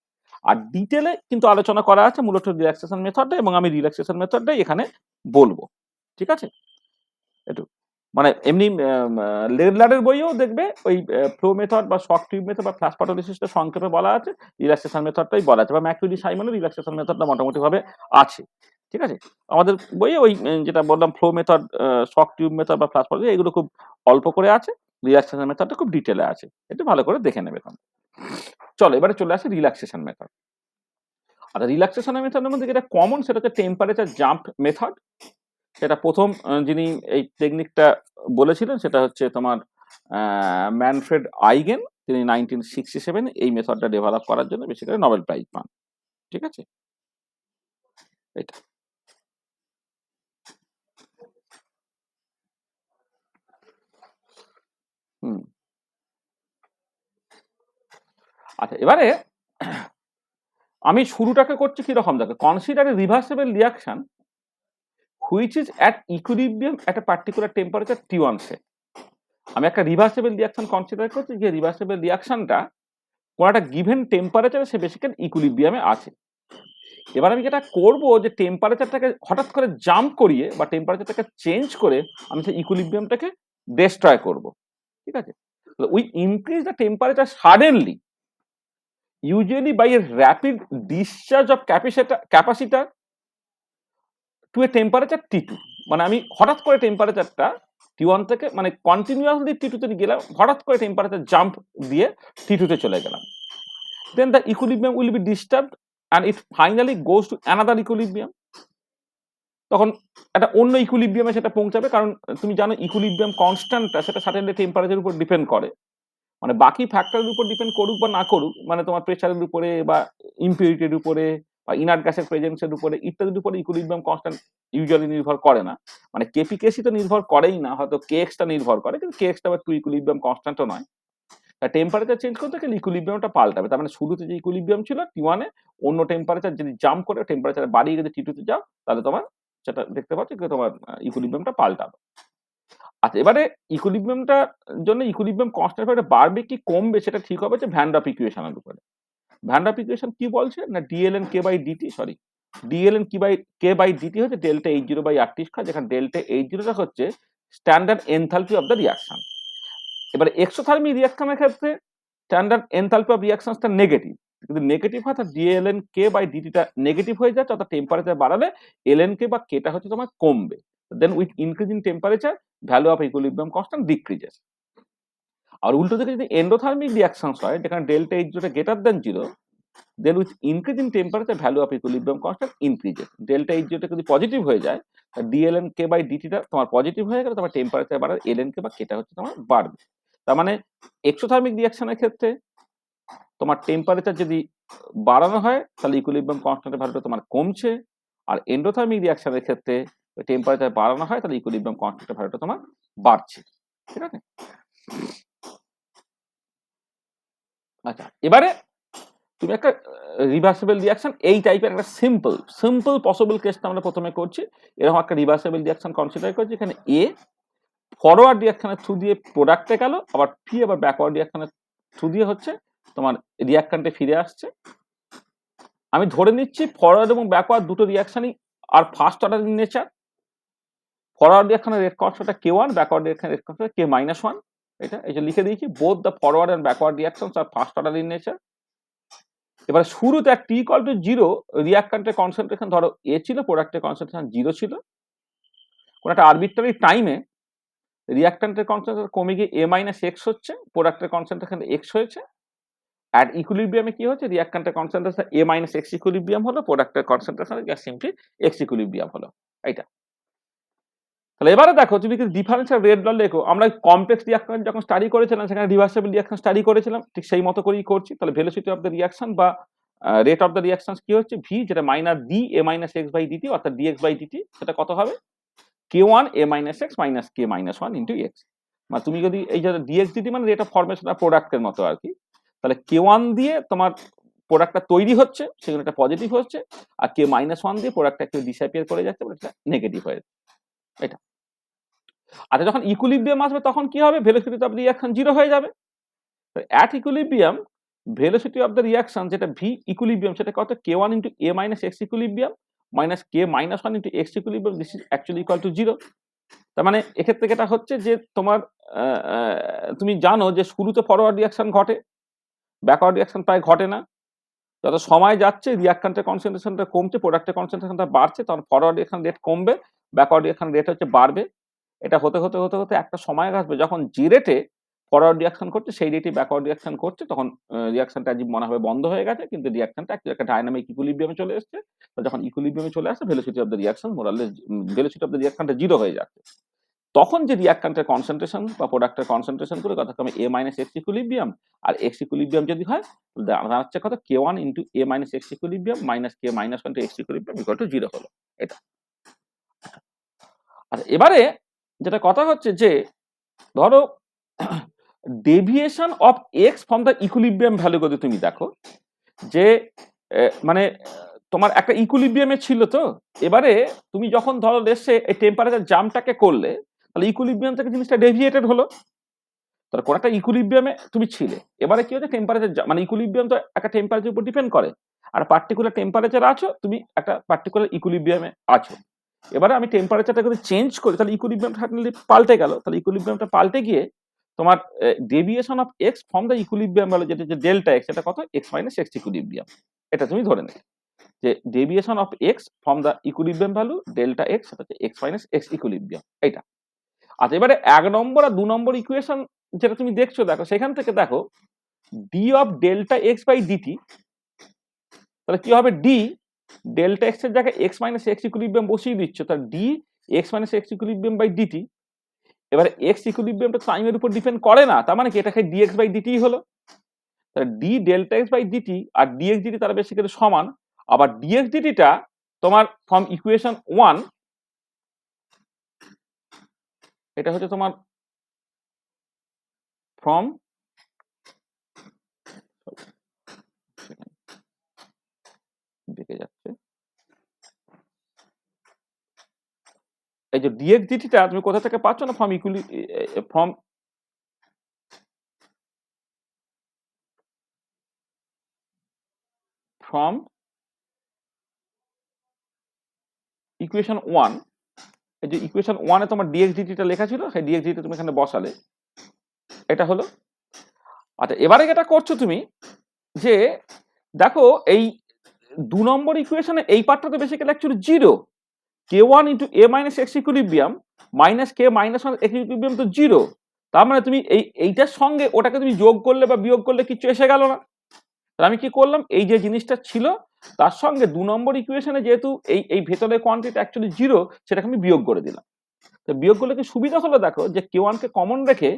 Speaker 1: আর ডিটেলে কিন্তু আলোচনা করা আছে মূলত রিল্যাক্সেশন মেথডটা, এবং আমি রিল্যাক্সেশন মেথডটাই এখানে বলবো। ঠিক আছে? একটু মানে এমনি লেডলারের বইয়েও দেখবে ওই ফ্লো মেথড বা শক টিউব মেথড বা ফ্ল্যাশ ফটোলিসিসটা সংক্ষেপে বলা আছে, রিল্যাক্সেশন মেথডটাই বলা আছে, বা ম্যাককুইলি সাইমনের রিল্যাক্সেশন মেথডটা মোটামুটি ভাবে আছে। ঠিক আছে? আমাদের বইয়ে ওই যেটা বললাম ফ্লো মেথড, শক টিউব মেথড বা ফ্ল্যাশ ফটোলিসিস এগুলো খুব অল্প করে আছে, রিল্যাক্সেশন মেথডটা খুব ডিটেলে আছে, একটু ভালো করে দেখে নেবে তোমরা। চলো এবারে চলে আসে রিল্যাক্সেশন মেথড। আর রিল্যাক্সেশন মেথডের মধ্যে যেটা কমন সেটা হচ্ছে টেম্পারেচার জাম্প মেথড। সেটা প্রথম যিনি এই টেকনিকটা বলেছিলেন সেটা হচ্ছে তোমার ম্যানফ্রেড আইগেন। তিনি 1967 এই মেথডটা ডেভেলপ করার জন্য বেসিক্যালি নোবেল প্রাইজ পান। ঠিক আছে? এটা হুম। আচ্ছা, এবারে আমি শুরুটাকে করছি কিরকম দেখো, consider A reversible reaction which is at equilibrium at a particular temperature T1 সে। আমি একটা রিভার্সিবল রিয়াকশন কনসিডার করছি, যে রিভার্সিবল রিয়াকশনটা কোন একটা গিভেন টেম্পারেচারে সে বেসিক্যালি ইকুইলিব্রিয়ামে আছে। এবার আমি যেটা করব যে টেম্পারেচারটাকে হঠাৎ করে জাম্প করিয়ে বা টেম্পারেচারটাকে চেঞ্জ করে আমি সেই ইকুইলিব্রিয়ামটাকে ডেস্ট্রয় করব। ঠিক আছে? We increase the temperature suddenly, usually by a rapid discharge of capacitor to a temperature T2। মানে আমি হঠাৎ করে টেম্পারেচারটা T1 থেকে মানে কন্টিনিউয়াসলি T2 তে গেলাম, হঠাৎ করে টেম্পারেচার জাম্প দিয়ে T2 তে চলে গেলাম। Then the equilibrium will be disturbed and it finally goes to another equilibrium। তখন একটা অন্য ইকুইলিব্রিয়ামে সেটা পৌঁছাবে, কারণ তুমি জানো ইকুইলিব্রিয়াম কনস্ট্যান্টটা সেটা সার্টেনলি টেম্পারেচারের উপর ডিপেন্ড করে। মানে বাকি ফ্যাক্টরের উপর ডিপেন্ড করুক বা না করুক, মানে তোমার প্রেসারের উপরে বা ইম্পিউরিটির উপরে বা ইনার্ট গ্যাসের প্রেজেন্সের উপরে ইত্যাদির উপরে ইকুইলিব্রিয়াম কনস্ট্যান্ট ইউজুয়ালি নির্ভর করে না। মানে কেপি তো নির্ভর করেই না, হয়তো কেএক্সটা নির্ভর করে, কিন্তু কেএক্সটা আবার টু ইকুইলিব্রিয়াম কনস্ট্যান্টও নয়। টেম্পারেচার চেঞ্জ করতে গেলে ইকুইলিব্রিয়ামটা পাল্টাবে। তার মানে শুরুতে যে ইকুইলিব্রিয়াম ছিল T1 এ, অন্য টেম্পারেচার যদি জাম্প করে টেম্পারেচার বাড়িয়ে যদি T2 তে যাও, তাহলে তোমার সেটা দেখতে পাচ্ছ যে তোমার ইকুইলিব্রিয়ামটা পাল্টাবে। আচ্ছা, এবারে ইকুইলিব্রিয়ামটার জন্য ইকুইলিব্রিয়াম কনস্ট্যান্ট বাড়বে কি কমবে সেটা ঠিক হবে যে ভ্যান ডপ ইকুয়েশনের উপরে। ভ্যান ডপ ইকুয়েশন কি বলছে না, DLN K by DT, sorry DLN K by DT হচ্ছে delta H0 by RT square, যেখানে ডেল্টা H0 টা হচ্ছে standard enthalpy of the reaction. এবারে এক্সোথার্মিক রিঅ্যাকশনের ক্ষেত্রে স্ট্যান্ডার্ড এনথালপি অফ রিঅ্যাকশনটা নেগেটিভ। যদি নেগেটিভ হয় তাহলে ডিএলএন কে বাই ডিটিটা নেগেটিভ হয়ে যাচ্ছে, অর্থাৎ টেম্পারেচার বাড়ালে এলএন কে বা কেটা হচ্ছে তোমার কমবে। Then with increasing temperature value of equilibrium constant decreases. আর উল্টো দিকে যদি এন্ডোথার্মিক রিঅ্যাকশনস হয় যেখানে ডেল্টা H0 টা greater than 0, then with increasing temperature value of equilibrium constant increases. Delta H0 টা যদি পজিটিভ হয়ে যায় ডিএলএন কে বাই ডিটি টা তোমার পজিটিভ হয়ে গেলে তোমার টেম্পারেচার বাড়ার এলএন কে বা কেটা হচ্ছে তোমার বাড়বে। তার মানে এক্সোথার্মিক রিঅ্যাকশনের ক্ষেত্রে তোমার টেম্পারেচার যদি বাড়ানো হয় তাহলে ইকুইলিব্রিয়াম কনস্ট্যান্টের ভ্যালুটা তোমার কমছে, আর এন্ডোথার্মিক রিঅ্যাকশনের ক্ষেত্রে টেম্পারেচার বাড়ানো হয় তাহলে ইকুইলিব্রিয়াম কনস্ট্যান্টের ভ্যালুটা তোমার বাড়ছে। ঠিক আছে? আচ্ছা, এবারে তুমি একটা রিভার্সিবল রিঅ্যাকশন এই টাইপের একটা সিম্পল পসিবল কেসটা আমরা প্রথমে করছি। এরকম একটা রিভার্সিবল রিঅ্যাকশন কনসিডার করছি। এখানে এ ফরওয়ার্ড রিঅ্যাকশনের থ্রু দিয়ে প্রোডাক্টে গেল, আবার পি আবার ব্যাকওয়ার্ড রিঅ্যাকশনের থ্রু দিয়ে হচ্ছে তোমার রিঅ্যাকশনটে ফিরে আসছে। আমি ধরে নিচ্ছি ফরওয়ার্ড এবং ব্যাকওয়ার্ড দুটো রিঅ্যাকশনই are first order in nature. Forward রিঅ্যাকশনের রেট কনস্ট্যান্ট K1, ব্যাকওয়ার্ড রিঅ্যাকশনের রেট কনস্ট্যান্ট K-1। এটা এই যে লিখে দিয়েছি, both the forward and backward reactions are first order in nature. এবার শুরুতে t ইকুয়াল টু 0 রিঅ্যাকট্যান্টের কনসেন্ট্রেশন ধরো A ছিল, প্রোডাক্টের কনসেন্ট্রেশন 0 ছিল। কোন একটা আরবিট্রারি টাইমে রিঅ্যাকট্যান্টের কনসেন্ট্রেশন কমে গিয়ে A-X হচ্ছে, প্রোডাক্টের কনসেন্ট্রেশন X হয়েছে। অ্যাট ইকুইলিব্রিয়ামে কি হচ্ছে, রিঅ্যাকট্যান্টের কনসেন্ট্রেশন A-X ইকুইলিব্রিয়াম হলো, প্রোডাক্টের concentration just simply X equilibrium হলো। এইটা। তাহলে এবারে দেখো তুমি যদি ডিফারেন্সিয়াল রেট ল লেখো, আমরা কমপ্লেক্স রিঅ্যাকশন যখন স্টাডি করেছিলাম সেখানে রিভার্সিবল রিঅ্যাকশন স্টাডি করেছিলাম, ঠিক সেই মতো করেই করছি। তাহলে ভেলোসিটি অফ দ্য রিঅ্যাকশন বা রেট অফ দ্য রিঅ্যাকশন কি হচ্ছে, ভি যেটা minus d A-X by dt অর্থাৎ dx বাই ডিটি, সেটা কত হবে K1 A-X minus K-1 into x. মানে তুমি যদি এই যে dx dt মানে রেট অফ ফরমেশন অফ প্রোডাক্টের মতো আর কি, তাহলে K1 দিয়ে তোমার প্রোডাক্টটা তৈরি হচ্ছে সেখানে এটা পজিটিভ হচ্ছে, আর K-1 দিয়ে প্রোডাক্টটা একটু ডিসঅ্যাপিয়ার করে যাচ্ছে, এটা নেগেটিভ হয়ে যাচ্ছে। এটা। আচ্ছা, যখন ইকুইলিব্রিয়াম আসবে তখন কি হবে, ভেলোসিটি অফ রিঅ্যাকশন 0 হয়ে যাবে। At equilibrium velocity of the reaction যেটা ভি ইকুইলিব্রিয়াম সেটা কত, K1 into A-X equilibrium minus K-1 into x equilibrium, this is actually equal to 0। তার মানে এক্ষেত্রে যেটা হচ্ছে যে তোমার তুমি জানো যে শুরুতে ফরওয়ার্ড রিঅ্যাকশন ঘটে, ব্যাকওয়ার্ড রিঅ্যাকশন প্রায় ঘটে না। যত সময় যাচ্ছে রিঅ্যাকট্যান্টের কনসেন্ট্রেশনটা কমছে, প্রোডাক্টের কনসেন্ট্রেশনটা বাড়ছে, তখন ফরওয়ার্ড রিঅ্যাকশন রেট কমবে, ব্যাকওয়ার্ড রিঅ্যাকশন রেট হচ্ছে বাড়বে। এটা হতে হতে হতে হতে একটা সময় আসবে যখন যে রেটে ফরওয়ার্ড রিঅ্যাকশন করছে সেই রেটে ব্যাকওয়ার্ড রিঅ্যাকশন করছে, তখন রিঅ্যাকশনটা আজ মনে হবে বন্ধ হয়ে গেছে, কিন্তু রিঅ্যাকশনটা একটা ডায়নামিক ইকুইলিব্রিয়ামে চলে এসেছে। তো যখন ইকুইলিব্রিয়ামে চলে আসে velocity of the reaction more or less velocity of the রিঅ্যাকশনটা 0 হয়ে যাচ্ছে। তখন যে রিঅ্যাকট্যান্টের কনসেন্ট্রেশন বা প্রোডাক্টের কনসেন্ট্রেশন করে যথাক্রমে A-X ইকুইলিব্রিয়াম আর এক্স ইকুইলিব্রিয়াম যদি হয় দাঁড়াচ্ছে কত, K1 into A-X equilibrium minus K-1 into x equilibrium equal to 0 হলো। এটা। আচ্ছা, এবারে যেটা কথা হচ্ছে যে ধরো deviation of x from the equilibrium value যদি তুমি দেখো যে মানে তোমার একটা ইকুইলিব্রিয়ামে ছিল, তো এবারে তুমি যখন ধরো দেশে এই টেম্পারেচার জাম্পটাকে করলে তাহলে ইকুইলিব্রিয়াম থেকে জিনিসটা ডেভিয়েটেড হলো। তাহলে কোন একটা ইকুইলিব্রিয়ামে তুমি ছিলে, এবারে কি হচ্ছে টেম্পারেচার মানে ইকুইলিব্রিয়াম তো একটা টেম্পারেচার উপর ডিপেন্ড করে, আর পার্টিকুলার টেম্পারেচার আছো, তুমি একটা পার্টিকুলার ইকুইলিব্রিয়ামে আছো। এবারে আমি টেম্পারেচারটা যদি চেঞ্জ করি তাহলে ইকুইলিব্রিয়ামটা সাডেনলি পাল্টে গেল, তাহলে ইকুইলিব্রিয়ামটা পাল্টে গিয়ে তোমার deviation of x from the equilibrium value যেটা যে ডেল্টা এক্স, এটা কত, X-X ইকুইলিব্রিয়াম। এটা তুমি ধরে নেবে যে deviation of x from the equilibrium value delta x, সেটা হচ্ছে X-X ইকুইলিব্রিয়াম। এটা। আচ্ছা, এবারে 1 নম্বর আর 2 নম্বর ইকুয়েশন যেটা তুমি দেখছো দেখো, সেখান থেকে দেখো d of delta x by dt, তাহলে কি হবে, ডি ডেল্টা এক্স এর জায়গায় X-X ইকুইলিব্রিয়াম বসিয়ে দিচ্ছ, তাহলে d X-X equilibrium by dt. এবারে এক্স ইকুইলিব্রিয়ামটা টাইমের উপর ডিপেন্ড করে না, তার মানে কি এটা খালি ডিএক্স বাই ডিটি হলো। তাহলে D delta x by dt আর ডিএক্স ডিটি তারা বেসিক্যালি সমান। আবার ডিএক্স ডিটিটা তোমার ফ্রম ইকুয়েশন 1, এটা হচ্ছে তোমার ফ্রম দেখে যাচ্ছে, এই যে ডিএক্স ডিটিটা তুমি কোথা থেকে পাচ্ছ না, ফ্রম ফ্রম ফ্রম ইকুয়েশন 1, এই যে ইকুয়েশন 1 এ তোমার dx dt টা লেখা ছিল, সেই dx dt তুমি এখানে বসালে, এটা হলো। আচ্ছা, এবারে যেটা করছো তুমি যে দেখো এই 2 নম্বর ইকুয়েশনে এই পার্টটা তো basically actually 0, k1 into a minus x equilibrium minus k minus 1 x equilibrium তো 0। তার মানে তুমি এইটার সঙ্গে ওটাকে তুমি যোগ করলে বা বিয়োগ করলে কিছু এসে গেল না। তাহলে আমি কি করলাম, এই যে জিনিসটা ছিল তার সঙ্গে 2 নম্বর ইকুয়েশনে যেহেতু এই ভেতরের কোয়ান্টিটি অ্যাকচুয়ালি 0, সেটাকে আমি বিয়োগ করে দিলাম। তো বিয়োগ করলে কি সুবিধা হলো, দেখো যে k1 কে কমন রেখে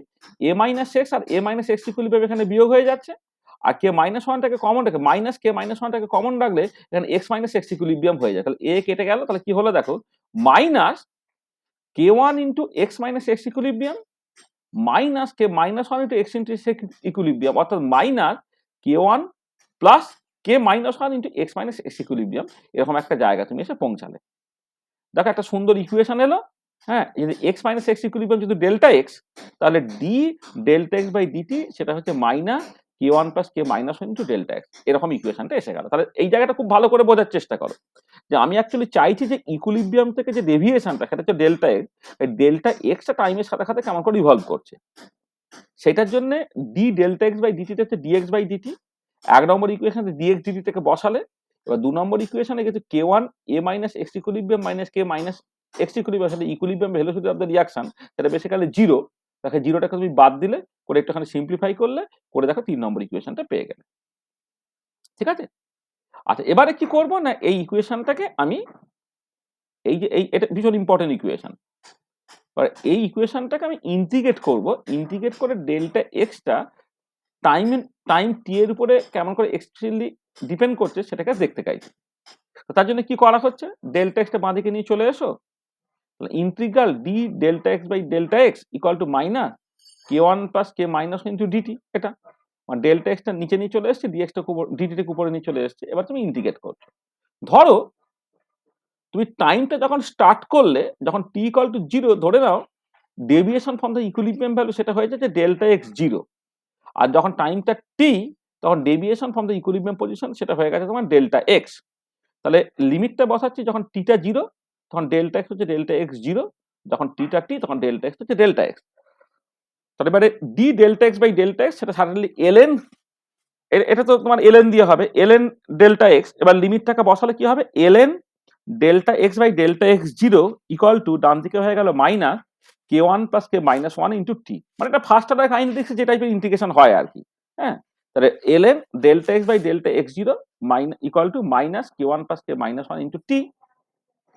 Speaker 1: a minus x আর a minus x equilibrium এখানে বিয়োগ হয়ে যাচ্ছে, আর k minus 1 টাকে কমন রেখে মাইনাস k minus 1 টাকে কমন রাখলে এখানে x minus x equilibrium হয়ে যায়। তাহলে a কেটে গেল, তাহলে কি হলো দেখো, minus k1 into x minus x equilibrium minus k minus 1 into x into x equilibrium, অর্থাৎ minus k1 plus k minus 1 into x minus x equilibrium, এরকম একটা জায়গা তুমি এসে পৌঁছালে। দেখো একটা সুন্দর ইকুয়েশন এলো। হ্যাঁ, যদি x মাইনাস এক্স ইকুইলিব্রিয়াম যদি ডেল্টা এক্স, তাহলে D delta x by DT সেটা হচ্ছে মাইনাস কে ওয়ান প্লাস কে minus one into delta X, এরকম ইকুয়েশনটা এসে গেল। তাহলে এই জায়গাটা খুব ভালো করে বোঝার চেষ্টা করো যে আমি অ্যাকচুয়ালি চাইছি যে ইকুইলিব্রিয়াম থেকে যে ডেভিয়েশনটা, সেটা হচ্ছে ডেল্টা এক্স, এই ডেল্টা এক্সটা টাইমের সাথে সাথে কেমন করে ইভলভ করছে, সেটার জন্য d delta x by DT হচ্ছে ডিএক্স বাই ডিটি। 1 নম্বর ইকুয়েশনে ডিএক্স ডিটি থেকে বসালে, এবার 2 নম্বর ইকুয়েশনে কিন্তু কে ওয়ান এ মাইনাস এক্স ইকুইলিব্রিয়াম মাইনাস কে মাইনাস এক্স ইকুইলিব্রিয়াম, সেটা equilibrium velocity of the reaction, সেটা বেসিক্যালি 0। তাকে 0টাকে তুমি বাদ দিলে, করে একটুখানি সিম্পলিফাই করলে, করে দেখো 3 নম্বর ইকুয়েশনটা পেয়ে গেলে। ঠিক আছে? আচ্ছা, এবারে কি করব না, এই ইকুয়েশনটাকে আমি এই যে এটা ভীষণ ইম্পর্টেন্ট ইকুয়েশন, এই ইকুয়েশনটাকে আমি ইন্টিগ্রেট করব। ইন্টিগ্রেট করে ডেল্টা এক্সটা টাইম টি এর উপরে কেমন করে এক্সট্রিমলি ডিপেন্ড করছে সেটাকে দেখতে চাইছি। তার জন্য কি করা হচ্ছে, ডেল্টা এক্সটা বাঁদিকে নিয়ে চলে এসো, integral d delta x by delta x equal to minus K one plus K minus into dt. এটা মানে ডেল্টা এক্সটা নিচে নিয়ে চলে এসছে, ডিএক্সটা ডিটিটাকে উপরে নিয়ে চলে এসছে। এবার তুমি ইন্টিগ্রেট করছো। ধরো তুমি টাইমটা যখন স্টার্ট করলে, যখন টি ইকুয়াল টু 0 ধরে নাও, deviation from the equilibrium value সেটা হয়ে যাচ্ছে ডেল্টা এক্স 0। আর যখন টাইমটা টি, তখন deviation from the equilibrium position সেটা হয়ে গেছে তোমার ডেল্টা এক্স। তাহলে লিমিটটা বসাচ্ছি, যখন টিটা 0 তখন ডেল্টা এক্স হচ্ছে ডেল্টা এক্স 0, যখন টিটা টি তখন ডেল্টা এক্স হচ্ছে ডেল্টা এক্স। তাহলে এবারে d delta x by delta x সেটা সাডেনলি এলএন, এটা তো তোমার এলএন দিয়ে হবে, এলএন ডেল্টা এক্স। এবার লিমিটটাকে বসালে কি হবে, LN delta x by delta x 0 equal to ডান দিকে হয়ে গেল মাইনাস কে ওয়ান প্লাস কে মাইনাস ওয়ান ইন্টু টি। মানে এটা ফার্স্ট অর্ডার কাইনেটিক্স যে টাইপের ইন্টিগ্রেশন হয় আর কি। হ্যাঁ, তাহলে LN delta x by delta x 0 equal to minus K one plus K minus one into T.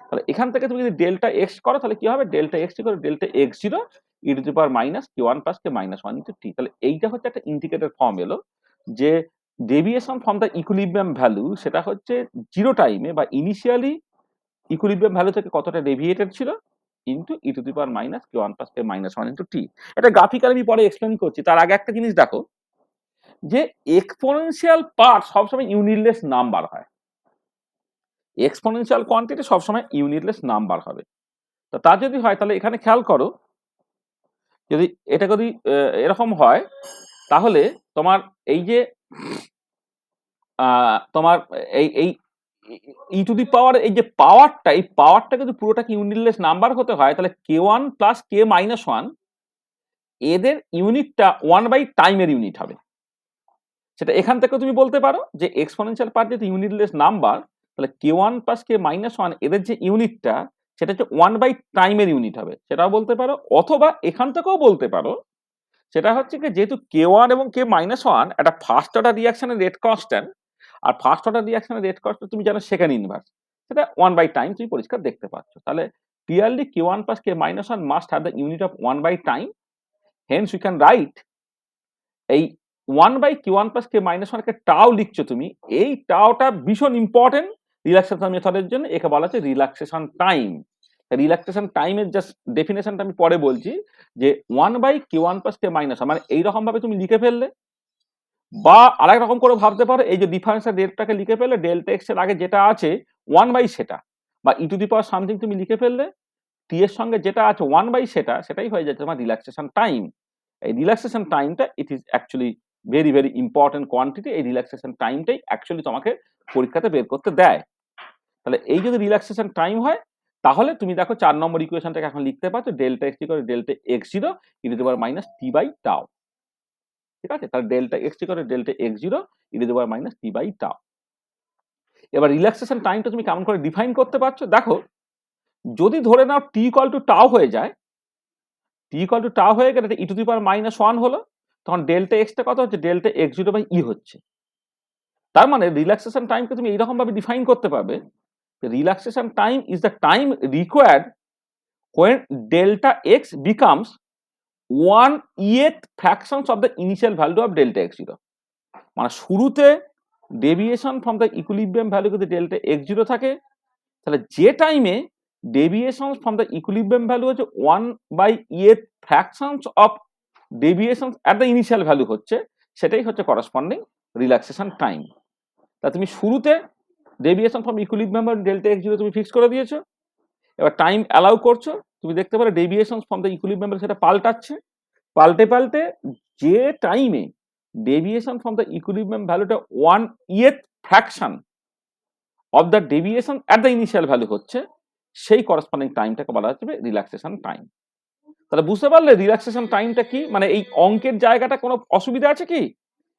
Speaker 1: তাহলে এখান থেকে তুমি যদি ডেল্টা এক্স করো, তাহলে কি হবে, delta x equal delta x 0 E to the power minus K one plus K minus one into T. তাহলে এইটা হচ্ছে একটা ইন্টিগ্রেটেড ফর্ম এলো, যে deviation from the equilibrium value সেটা হচ্ছে 0 টাইমে বা ইনিশিয়ালি ইকুইলিব্রিয়াম ভ্যালু থেকে কতটা ডেভিয়েটেড ছিল into E to the power minus K one plus K minus one into টি। এটা গ্রাফিক্যালি আমি পরে এক্সপ্লেন করছি। তার আগে একটা জিনিস দেখো, যে এক্সপোনেনশিয়াল পার্ট সবসময় ইউনিটলেস নাম্বার হয়, এক্সপোনেনশিয়াল কোয়ান্টিটি সবসময় ইউনিটলেস নাম্বার হবে। তো তা যদি হয়, তাহলে এখানে খেয়াল করো, যদি এটা যদি এরকম হয়, তাহলে তোমার এই যে তোমার এই এই ই টু দি পাওয়ার এই যে পাওয়ারটা, এই পাওয়ারটা যদি পুরোটাকে ইউনিটলেস নাম্বার হতে হয়, তাহলে কে ওয়ান প্লাস কে মাইনাস ওয়ান এদের ইউনিটটা 1 বাই টাইমের ইউনিট হবে। সেটা এখান থেকে তুমি বলতে পারো যে এক্সপোনেনশিয়াল পার্ট যেহেতু ইউনিটলেস নাম্বার, তাহলে কে ওয়ান প্লাস কে মাইনাস ওয়ান এদের যে ইউনিটটা সেটা হচ্ছে 1 বাই টাইমের ইউনিট হবে, সেটাও বলতে পারো। অথবা এখান থেকেও বলতে পারো, সেটা হচ্ছে কি যেহেতু কে ওয়ান এবং কে মাইনাস ওয়ান একটা ফার্স্ট অর্ডার রিয়াকশনের রেট কনস্ট্যান্ট, আর ফার্স্ট অর্ডার রিয়াকশনের রেট কনস্ট্যান্ট তুমি জানো সেকেন্ড ইনভার্স, সেটা 1 বাই টাইম তুমি পরিষ্কার দেখতে পাচ্ছ। তাহলে clearly k one plus K minus one must have the unit of 1 by time, hence we can write এই 1 by k one plus K minus ওয়ানকে টাও লিখছো তুমি, এই টাওটা ভীষণ ইম্পর্টেন্ট রিল্যাক্সেশন মেথডের জন্য। একে বলা হচ্ছে রিল্যাক্সেশন টাইম। রিল্যাক্সেশন টাইমের জাস্ট ডেফিনেশনটা আমি পরে বলছি, যে 1 by k one plus K minus one মানে এইরকম ভাবে তুমি লিখে ফেললে, বা আরেক রকম করে ভাবতে পারো, এই যে ডিফারেন্সের রেটটাকে লিখে ফেললে, ডেল্টা এক্স এর আগে যেটা আছে 1 বাই সেটা, বা ই টু দি পাওয়ার সামথিং তুমি লিখে ফেললে, টি এর সঙ্গে যেটা আছে 1 বাই সেটাই হয়ে যাচ্ছে তোমার রিল্যাক্সেশন টাইম। এই রিল্যাক্সেশন টাইমটা it is actually very very important quantity. এই রিল্যাক্সেশন টাইমটাই অ্যাকচুয়ালি তোমাকে পরীক্ষাতে বের করতে দেয়। তাহলে এই যদি রিল্যাক্সেশন টাইম হয়, তাহলে তুমি দেখো 4 নম্বর ইকুয়েশনটাকে এখন লিখতে পাচ্ছ ডেল্টা এক্স করে delta x zero E to the power minus T by tau. ঠিক আছে, তাহলে ডেল্টা এক্স করে delta x zero E to the power minus T by tau. এবার রিল্যাক্সেশন টাইমটা তুমি কেমন করে ডিফাইন করতে পারছো দেখো, যদি ধরে নাও টি ইকুয়াল টু টাও হয়ে যায়, টি ইকুয়াল টু টাও হয়ে গেলে E to the power minus one হলো, তখন ডেল্টা এক্সটা কত হচ্ছে, delta x zero by E হচ্ছে। তার মানে রিল্যাক্সেশন টাইমকে তুমি এইরকম ভাবে ডিফাইন করতে পারবে, relaxation time is the time required when delta x becomes 1/8 fractions of the initial value of delta x zero। মানে শুরুতে deviation from the equilibrium value যদি ডেল্টা এক্স জিরো থাকে, তাহলে যে টাইমে deviation from the equilibrium value হচ্ছে 1/8 fractions of deviation at the initial value হচ্ছে, সেটাই হচ্ছে করসপন্ডিং রিল্যাক্সেশন টাইম। তা তুমি শুরুতে deviation from equilibrium value delta x zero তুমি ফিক্স করে দিয়েছো, এবার টাইম অ্যালাউ করছো, তুমি দেখতে পারো ডেভিয়েশন ফ্রম দ্য ইকুইলিব্রিয়াম সেটা পাল্টাচ্ছে, পাল্টে পাল্টে যে টাইমে ডেভিয়েশন ফ্রম দ্য ইকুইলিব্রিয়াম ভ্যালুটা 1/8 fraction of the deviation at the initial value হচ্ছে, সেই করসপন্ডিং টাইমটাকে বলা হচ্ছে রিল্যাক্সেশন টাইম। তাহলে বুঝতে পারলে রিল্যাক্সেশন টাইমটা কি, মানে এই অঙ্কের জায়গাটা কোনো অসুবিধা আছে কি,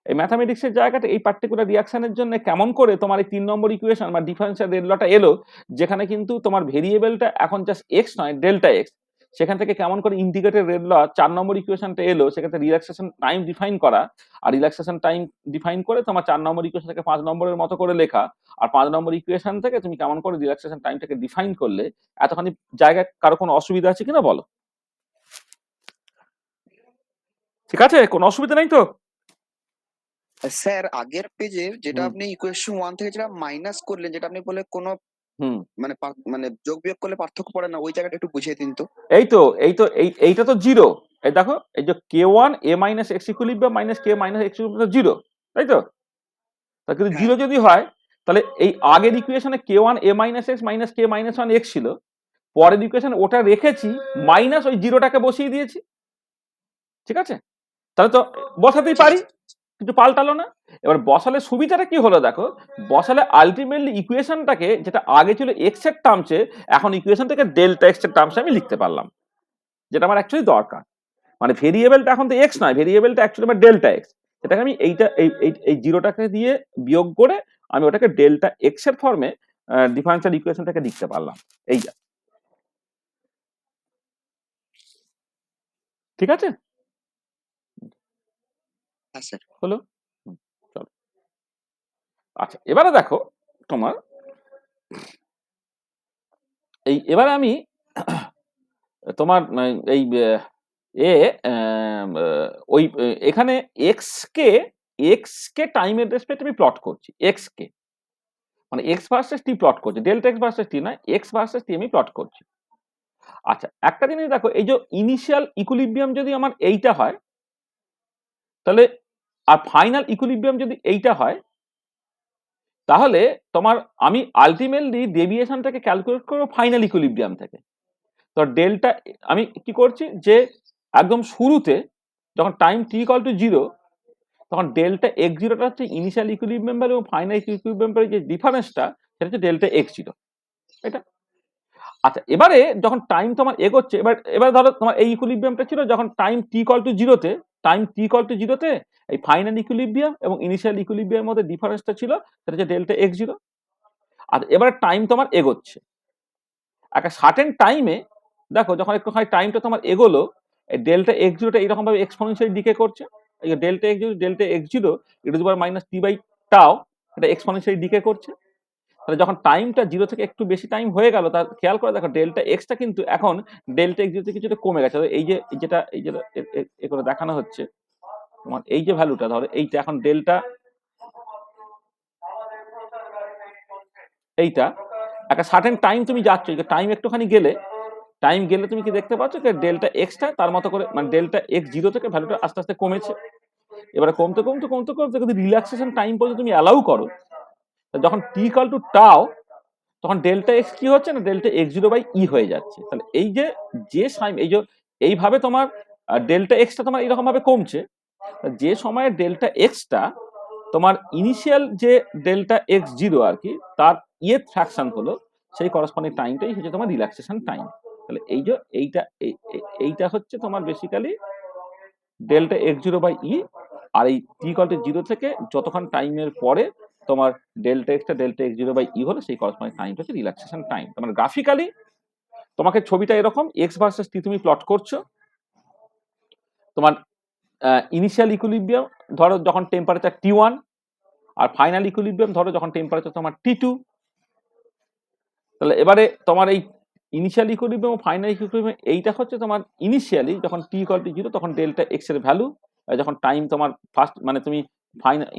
Speaker 1: এই ম্যাথামেটিক্সের জায়গাটা এই পার্টিকুলার রিয়াকশনের জন্য কেমন করে তোমার এই 3 নম্বর ইকুয়েশন বা ডিফারেন্সিয়াল রেট লটা এলো, যেখানে কিন্তু তোমার ভেরিয়েবলটা এখন জাস্ট এক্স নয় ডেল্টা এক্স, সেখান থেকে কেমন করে ইন্টিগ্রেটেড রেট ল 4 নম্বর ইকুয়েশনটা এলো, সেখানে রিল্যাক্সেশন টাইম ডিফাইন করা, আর রিল্যাক্সেশন টাইম ডিফাইন করে তোমার 4 নম্বর ইকুয়েশন থেকে 5 নম্বরের মতো করে লেখা, আর 5 নম্বর ইকুয়েশন থেকে তুমি কেমন করে রিল্যাক্সেশন টাইমটাকে ডিফাইন করলে, এতখানি জায়গায় কারো কোনো অসুবিধা আছে কিনা বলো? ঠিক আছে, কোনো অসুবিধা নেই তো?
Speaker 2: স্যার আগের পেজে যেটা
Speaker 1: হুম।
Speaker 2: আপনি ইকুয়েশন 1 থেকে যেটা মাইনাস করলেন, যেটা আপনি বলে কোনো
Speaker 1: হুম।
Speaker 2: মানে যোগ বিয়োগ করলে পার্থক্য পড়ে না, ওই জায়গাটা একটু বুঝিয়ে দিন তো।
Speaker 1: এইটা তো জিরো। এই দেখো, এই যে k1 a minus x equilibrium minus k minus x equilibrium zero, তাই তো? তা কিন্তু
Speaker 2: হ্যাঁ
Speaker 1: জিরো যদি হয়, তাহলে এই আগের ইকুয়েশনে k1 a minus X minus k minus one x ছিল, পরের ইকুয়েশন ওটা রেখেছি, মাইনাস ওই জিরোটাকে বসিয়ে দিয়েছি। ঠিক আছে, তাহলে তো বসাতেই
Speaker 2: ঠিক
Speaker 1: পারি,
Speaker 2: আছে।
Speaker 1: কিছু পাল্টালো না। এবার বসালে সুবিধাটা কি হলো দেখো, বসালে আলটিমেটলি ইকুয়েশনটাকে যেটা আগে ছিল এক্স এর টার্মসে, এখন ইকুয়েশনটাকে ডেল্টা এক্স এর টার্মসে আমি লিখতে পারলাম, যেটা আমার অ্যাকচুয়ালি দরকার। মানে ভেরিয়েবলটা এখন তো এক্স নয়, ভেরিয়েবলটা অ্যাকচুয়ালি আমার ডেল্টা এক্স, সেটাকে আমি এইটা এই জিরোটাকে দিয়ে বিয়োগ করে আমি ওটাকে ডেল্টা এক্স এর ফর্মে ডিফারেন্সিয়াল ইকুয়েশনটাকে লিখতে পারলাম। এইটা ঠিক আছে,
Speaker 2: হ্যাঁ স্যার।
Speaker 1: হলো। চলো, আচ্ছা এবারে দেখো তোমার এবারে আমি তোমার এই এ ওই এখানে এক্স কে টাইমের রেসপেক্ট আমি প্লট করছি, এক্স কে মানে এক্স ভার্সেস টি প্লট করছি, ডেল্টা এক্স ভার্সেস টি নয়, এক্স ভার্সেস টি আমি প্লট করছি। আচ্ছা একটা জিনিস দেখো, এই যে ইনিশিয়াল ইকুইলিব্রিয়াম যদি আমার এইটা হয়, তাহলে আর ফাইনাল ইকুইলিব্রিয়াম যদি এইটা হয়, তাহলে তোমার আমি আলটিমেটলি ডেভিয়েশনটাকে ক্যালকুলেট করবো ফাইনাল ইকুইলিব্রিয়াম থেকে। তো ডেল্টা আমি কি করছি যে একদম শুরুতে যখন time T equal to zero, তখন ডেল্টা এক্স জিরোটা হচ্ছে ইনিশিয়াল ইকুইলিব্রিয়াম ভ্যালু এবং ফাইনাল ইকুইলিব্রিয়াম ভ্যালু যে ডিফারেন্সটা, সেটা হচ্ছে ডেল্টা এক্স জিরো, এটা। আচ্ছা এবারে যখন টাইম তোমার এগোচ্ছে, এবার ধরো তোমার এই ইকুইলিব্রিয়ামটা ছিল যখন টাইম টি ইকুয়াল টু জিরোতে, টাইম টি ইকুয়াল টু জিরোতে এই ফাইনাল ইকুইলিব্রিয়াম এবং ইনিশিয়াল ইকুইলিব্রিয়ামের মধ্যে ডিফারেন্সটা ছিল, সেটা হচ্ছে ডেল্টা এক্স জিরো। আর এবারে টাইম তোমার এগোচ্ছে একটা সার্টেন টাইমে, দেখো যখন একটুখানি টাইমটা তোমার এগোলো, এই ডেল্টা এক্স জিরোটা এইরকম ভাবে এক্সপোনেনশিয়ালি ডিকে করছে, এই delta x zero E to the power minus T by tau, এটা এক্সপোনেনশিয়ালি ডিকে করছে। তাহলে যখন টাইমটা জিরো থেকে একটু বেশি টাইম হয়ে গেল, তার খেয়াল করে দেখো ডেল্টা এক্সটা কিন্তু এখন ডেল্টা এক্স জিরো থেকে কিছুটা কমে গেছে। এই যে যেটা এ করে দেখানো হচ্ছে তোমার, এই যে ভ্যালুটা ধরো এইটা এখন ডেল্টা, এইটা একটা সার্টেন টাইম তুমি যাচ্ছ, টাইম একটুখানি গেলে, তুমি কি দেখতে পাচ্ছ যে ডেল্টা এক্সটা তার মতো করে, মানে ডেল্টা এক্স জিরো থেকে ভ্যালুটা আস্তে আস্তে কমেছে। এবারে কমতে কমতে কমতে কমতে যদি রিল্যাক্সেশন টাইম পর্যন্ত তুমি অ্যালাউ করো, যখন টি ইকুয়াল টু টাও, তখন ডেল্টা এক্স কি হচ্ছে না, ডেল্টা এক্স জিরো বাই ই হয়ে যাচ্ছে। তাহলে এই যে এই যে এইভাবে তোমার ডেল্টা এক্সটা তোমার এরকম ভাবে কমছে, যে সময়ে ডেল্টা এক্সটা তোমার ইনিশিয়াল যে ডেল্টা এক্স জিরো আর কি, তার ফ্র্যাকশন হলো, সেই করসপন্ডিং টাইমটাই হচ্ছে তোমার রিল্যাক্সেশন টাইম। তাহলে এই যে এইটা হচ্ছে তোমার basically delta x zero by E. আর এই টি ইকুয়াল টু জিরো থেকে যতক্ষণ টাইমের পরে তোমার ডেল্টা এক্স জিরো বাই ই হলো সেই করসপন্ডিং টাইমটা হচ্ছে রিল্যাক্সেশন টাইম। তোমার গ্রাফিক্যালি তোমাকে ছবিটা এরকম এক্স ভার্সেস টি তুমি প্লট করছো। তোমার ইনিশিয়াল ইকুইলিব্রিয়াম ধরো যখন টেম্পারেচার T1, আর ফাইনাল ইকুইলিব্রিয়াম ধরো যখন টেম্পারেচার তোমার T2। তাহলে এবারে তোমার এই ইনিশিয়াল ইকুইলিব্রিয়াম ও ফাইনাল ইকুইলিব্রিয়াম এইটা হচ্ছে তোমার ইনিশিয়ালি যখন টি ইকুয়াল টু জিরো তখন ডেল্টা এক্স এর ভ্যালু, যখন টাইম তোমার ফার্স্ট মানে তুমি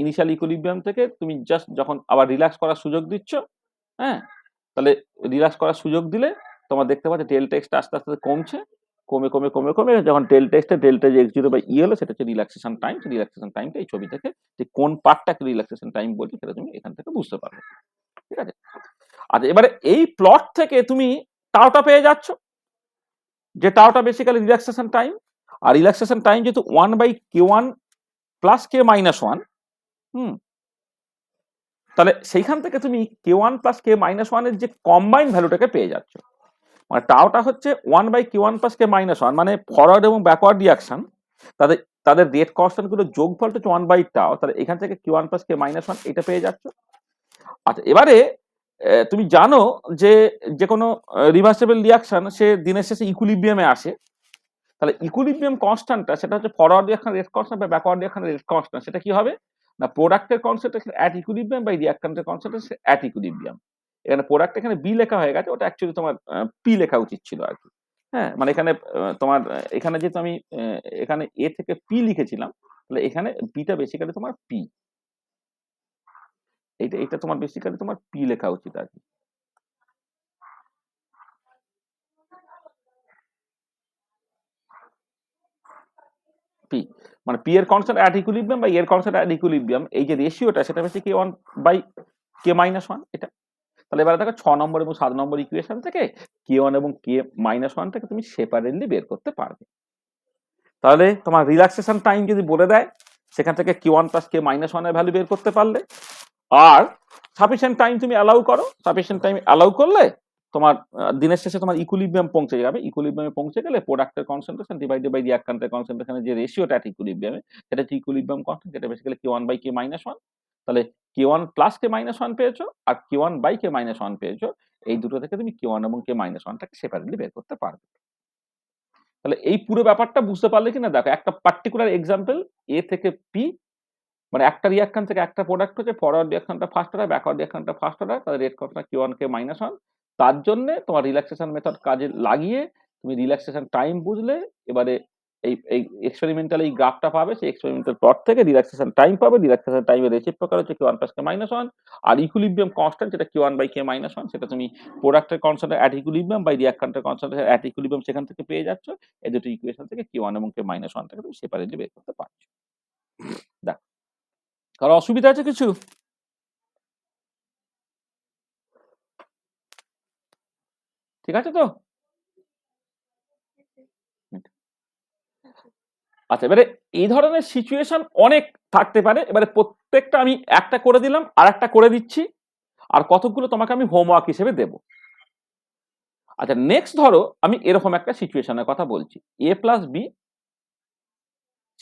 Speaker 1: ইনিশিয়াল ইকুইলিব্রিয়াম থেকে তুমি জাস্ট যখন আবার রিল্যাক্স করার সুযোগ দিচ্ছ, হ্যাঁ, তাহলে রিল্যাক্স করার সুযোগ দিলে তোমার দেখতে পাচ্ছ ডেল্টা এক্সটা আস্তে আস্তে কমছে, কমে কমে কমে কমে যখন ডেল্টা এক্স জিরো বাই ই হলো সেটা হচ্ছে রিল্যাক্সেশন টাইম। রিল্যাক্সেশন টাইমটা এই ছবি থেকে যে কোন পার্টটাকে রিল্যাক্সেশন টাইম বলছে সেটা তুমি এখান থেকে বুঝতে পারবে। ঠিক আছে। আচ্ছা, এবারে এই প্লট থেকে তুমি টাওটা পেয়ে যাচ্ছ, যে টাওটা বেসিক্যালি রিল্যাক্সেশন টাইম। আর রিল্যাক্সেশন টাইম যেহেতু 1/k1 প্লাস k মাইনাস 1, তাহলে সেইখান থেকে তুমি k1 প্লাস k মাইনাস 1 এর যে কম্বাইন ভ্যালুটাকে পেয়ে যাচ্ছ। মানে টাওটা হচ্ছে 1/k1 প্লাস k মাইনাস 1, মানে ফরওয়ার্ড এবং ব্যাকওয়ার্ড রিয়াকশন তাদের তাদের রেট কনস্ট্যান্ট গুলো যোগফল হচ্ছে 1/টাও। তাহলে এখান থেকে k1 প্লাস k মাইনাস 1 এটা পেয়ে যাচ্ছ। আচ্ছা, এবারে তুমি জানো যে যে কোনো রিভার্সিবল রিয়াকশন সে দিনের শেষে ইকুইলিব্রিয়ামে আসে। তাহলে ইকুইলিব্রিয়াম কনস্ট্যান্টটা সেটা হচ্ছে ফরওয়ার্ড রিয়াকশন রেট কনস্ট্যান্ট বা ব্যাকওয়ার্ড রিয়াকশন রেট কনস্ট্যান্ট। সেটা কি হবে না, প্রোডাক্টের কনসেন্ট্রেশন অ্যাট ইকুইলিব্রিয়াম বাই রিয়াক্ট্যান্টের কনসেন্ট্রেশন অ্যাট ইকুইলিব্রিয়াম। এখানে প্রোডাক্ট এখানে বি লেখা হয়ে গেছে, ওটা অ্যাকচুয়ালি তোমার পি লেখা উচিত ছিল আর কি। হ্যাঁ, মানে এখানে তোমার এখানে যেহেতু আমি এখানে এ থেকে পি লিখেছিলাম, তাহলে এখানে বিটা বেসিক্যালি তোমার পি, এটা তোমার বেসিক্যালি তোমার পি লেখা উচিত আর কি। পি মানে পি এর কনস্ট্যান্ট অ্যাট ইকুইলিব্রিয়াম বা এর কনস্ট্যান্ট অ্যাট ইকুইলিব্রিয়াম, এই যে রেশিওটা সেটা হচ্ছে k1/k-1। এটা তাহলে এবারে দেখো 6 নম্বর এবং 7 নম্বর ইকুয়েশন থেকে k1 এবং k-1 টাকে তুমি সেপারেটলি বের করতে পারবে। তাহলে তোমার রিল্যাক্সেশন টাইম যদি বলে দেয় সেখান থেকে k1 প্লাস k-1 এর ভ্যালু বের করতে পারলে, আর সাফিসিয়েন্ট টাইম তুমি অ্যালাউ করো, সাফিসিয়েন্ট টাইম অ্যালাউ করলে তোমার দিনের শেষে তোমার ইকুইলিব্রিয়াম পৌঁছে যাবে। ইকুইলিব্রিয়ামে পৌঁছে গেলে প্রোডাক্টের কনসেন্ট্রেশন ডিভাইডেড বাই রিঅ্যাক্ট্যান্টের কনসেন্ট্রেশনের যে রেশিওটা অ্যাট ইকুইলিব্রিয়ামে সেটা হচ্ছে ইকুইলিব্রিয়াম কনস্ট্যান্ট, যেটা বেসিক্যালি k1/k-1। তাহলে k1 প্লাস k-1 পেয়েছো আর k1/k-1 পেয়েছো, এই দুটো থেকে তুমি k1 এবং k-1টাকে সেপারেটলি বের করতে পারবে। তাহলে এই পুরো ব্যাপারটা বুঝতে পারলে কিনা দেখো একটা পার্টিকুলার এক্সাম্পল এ থেকে পি, মানে একটা রিঅ্যাকশন থেকে একটা প্রোডাক্ট হচ্ছে ফরওয়ার্ড রিঅ্যাকশনটা ফার্স্ট অর্ডার, ব্যাকওয়ার্ড রিঅ্যাকশনটা ফার্স্ট অর্ডার, তাদের রেট কনস্ট্যান্ট k1 k-1। তার জন্য তোমার রিল্যাক্সেশন মেথড কাজে লাগিয়ে তুমি রিল্যাক্সেশন টাইম বুঝলে এবারে এই এক্সপেরিমেন্টাল এই গ্রাফটা পাবে, সেই এক্সপেরিমেন্টাল প্লট থেকে রিল্যাক্সেশন টাইম পাবে। রিল্যাক্সেশন টাইমের রেসিপ্রোকাল হচ্ছে k1 প্লাস k-1, আর ইকুইলিব্রিয়াম কনস্ট্যান্ট যেটা k1/k-1 সেটা তুমি প্রোডাক্টের কনস্ট্যান্ট অ্যাট ইকুইলিব্রিয়াম বাই রিঅ্যাক্ট্যান্টের কনস্ট্যান্ট অ্যাট ইকুইলিব্রিয়াম সেখান থেকে পেয়ে যাচ্ছ। এই দুটো ইকুয়েশন থেকে k1 এবং k-1টাকে তুমি সেপারেটলি বের করতে পারছো। দেখ, কারো অসুবিধা আছে কিছু? ঠিক আছে তো? আচ্ছা, এবারে এই ধরনের সিচুয়েশন অনেক থাকতে পারে। এবারে প্রত্যেকটা আমি একটা করে দিলাম আর একটা করে দিচ্ছি, আর কতগুলো তোমাকে আমি হোমওয়ার্ক হিসেবে দেব। আচ্ছা, নেক্সট ধরো আমি এরকম একটা সিচুয়েশনের কথা বলছি, এ প্লাস বি,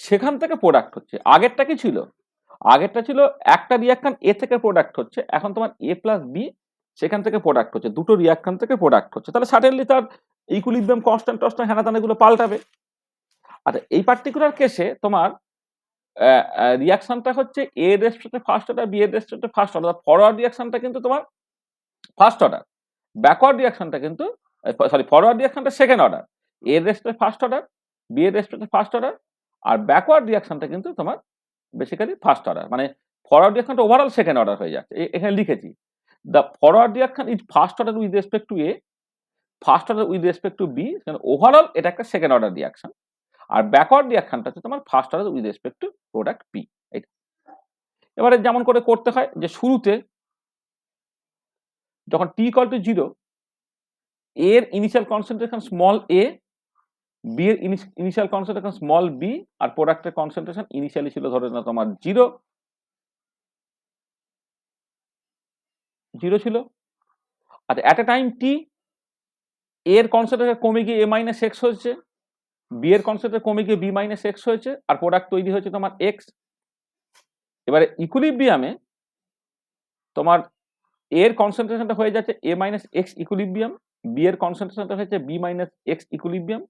Speaker 1: সেখান থেকে প্রোডাক্ট হচ্ছে। আগেরটা কি ছিল? আগেরটা ছিল একটা রিঅ্যাকশন এ থেকে প্রোডাক্ট হচ্ছে, এখন তোমার এ প্লাস বি সেখান থেকে প্রোডাক্ট হচ্ছে, দুটো রিঅ্যাকশন থেকে প্রোডাক্ট হচ্ছে। তাহলে সাডেনলি তার ইকুইলিব্রিয়াম কনস্ট্যান্ট টনস্ট্যান্ট হ্যানা এগুলো পাল্টাবে। আচ্ছা, এই পার্টিকুলার কেসে তোমার রিঅ্যাকশনটা হচ্ছে এ রেস্টুরেন্টে ফার্স্ট অর্ডার, বি এর রেস্টুরেন্টে ফার্স্ট অর্ডার। ফরওয়ার্ড রিঅ্যাকশনটা কিন্তু তোমার ফার্স্ট অর্ডার, ব্যাকওয়ার্ড রিঅ্যাকশনটা কিন্তু সরি ফরওয়ার্ড রিঅ্যাকশনটা সেকেন্ড অর্ডার, এ রেস্টুরেন্টে ফার্স্ট অর্ডার, বি এর রেস্টুরেন্টে ফার্স্ট অর্ডার, আর ব্যাকওয়ার্ড রিঅ্যাকশনটা কিন্তু তোমার বেসিক্যালি ফার্স্ট অর্ডার। মানে ফরওয়ার্ড রিঅ্যাকশনটা ওভারঅল সেকেন্ড অর্ডার হয়ে যাচ্ছে। এখানে লিখেছি the forward reaction is first order with respect to A, first order with respect to B, overall এটা একটা সেকেন্ড অর্ডার রিঅ্যাকশন। আর ব্যাকওয়ার্ড রিঅ্যাকশনটা হচ্ছে তোমার first order with respect to product P. এবারে যেমন করে করতে হয় যে শুরুতে যখন টি ইকুয়াল টু 0, এর ইনিশিয়াল কনসেন্ট্রেশন স্মল এ, বি এর ইনিশিয়াল কনসেন্ট্রেশন স্মল বি, আর প্রোডাক্টের কনসেন্ট্রেশন ইনিশিয়ালি ছিল ধরে না তোমার 0 ছিল। আচ্ছা অ্যাট এ টাইম টি এর কনসেন্ট্রেশন কমে গিয়ে এ মাইনাস এক্স হয়েছে, বি এর কনসেন্ট্রেশন কমে গিয়ে বি মাইনাস এক্স হয়েছে, আর প্রোডাক্ট তৈরি হয়েছে তোমার এক্স। এবারে ইকুইলিব্রিয়ামে তোমার এর কনসেন্ট্রেশনটা হয়ে যাচ্ছে এ মাইনাস এক্স ইকুইলিব্রিয়াম, বি এর কনসেন্ট্রেশনটা হচ্ছে বি মাইনাস এক্স ইকুইলিব্রিয়াম,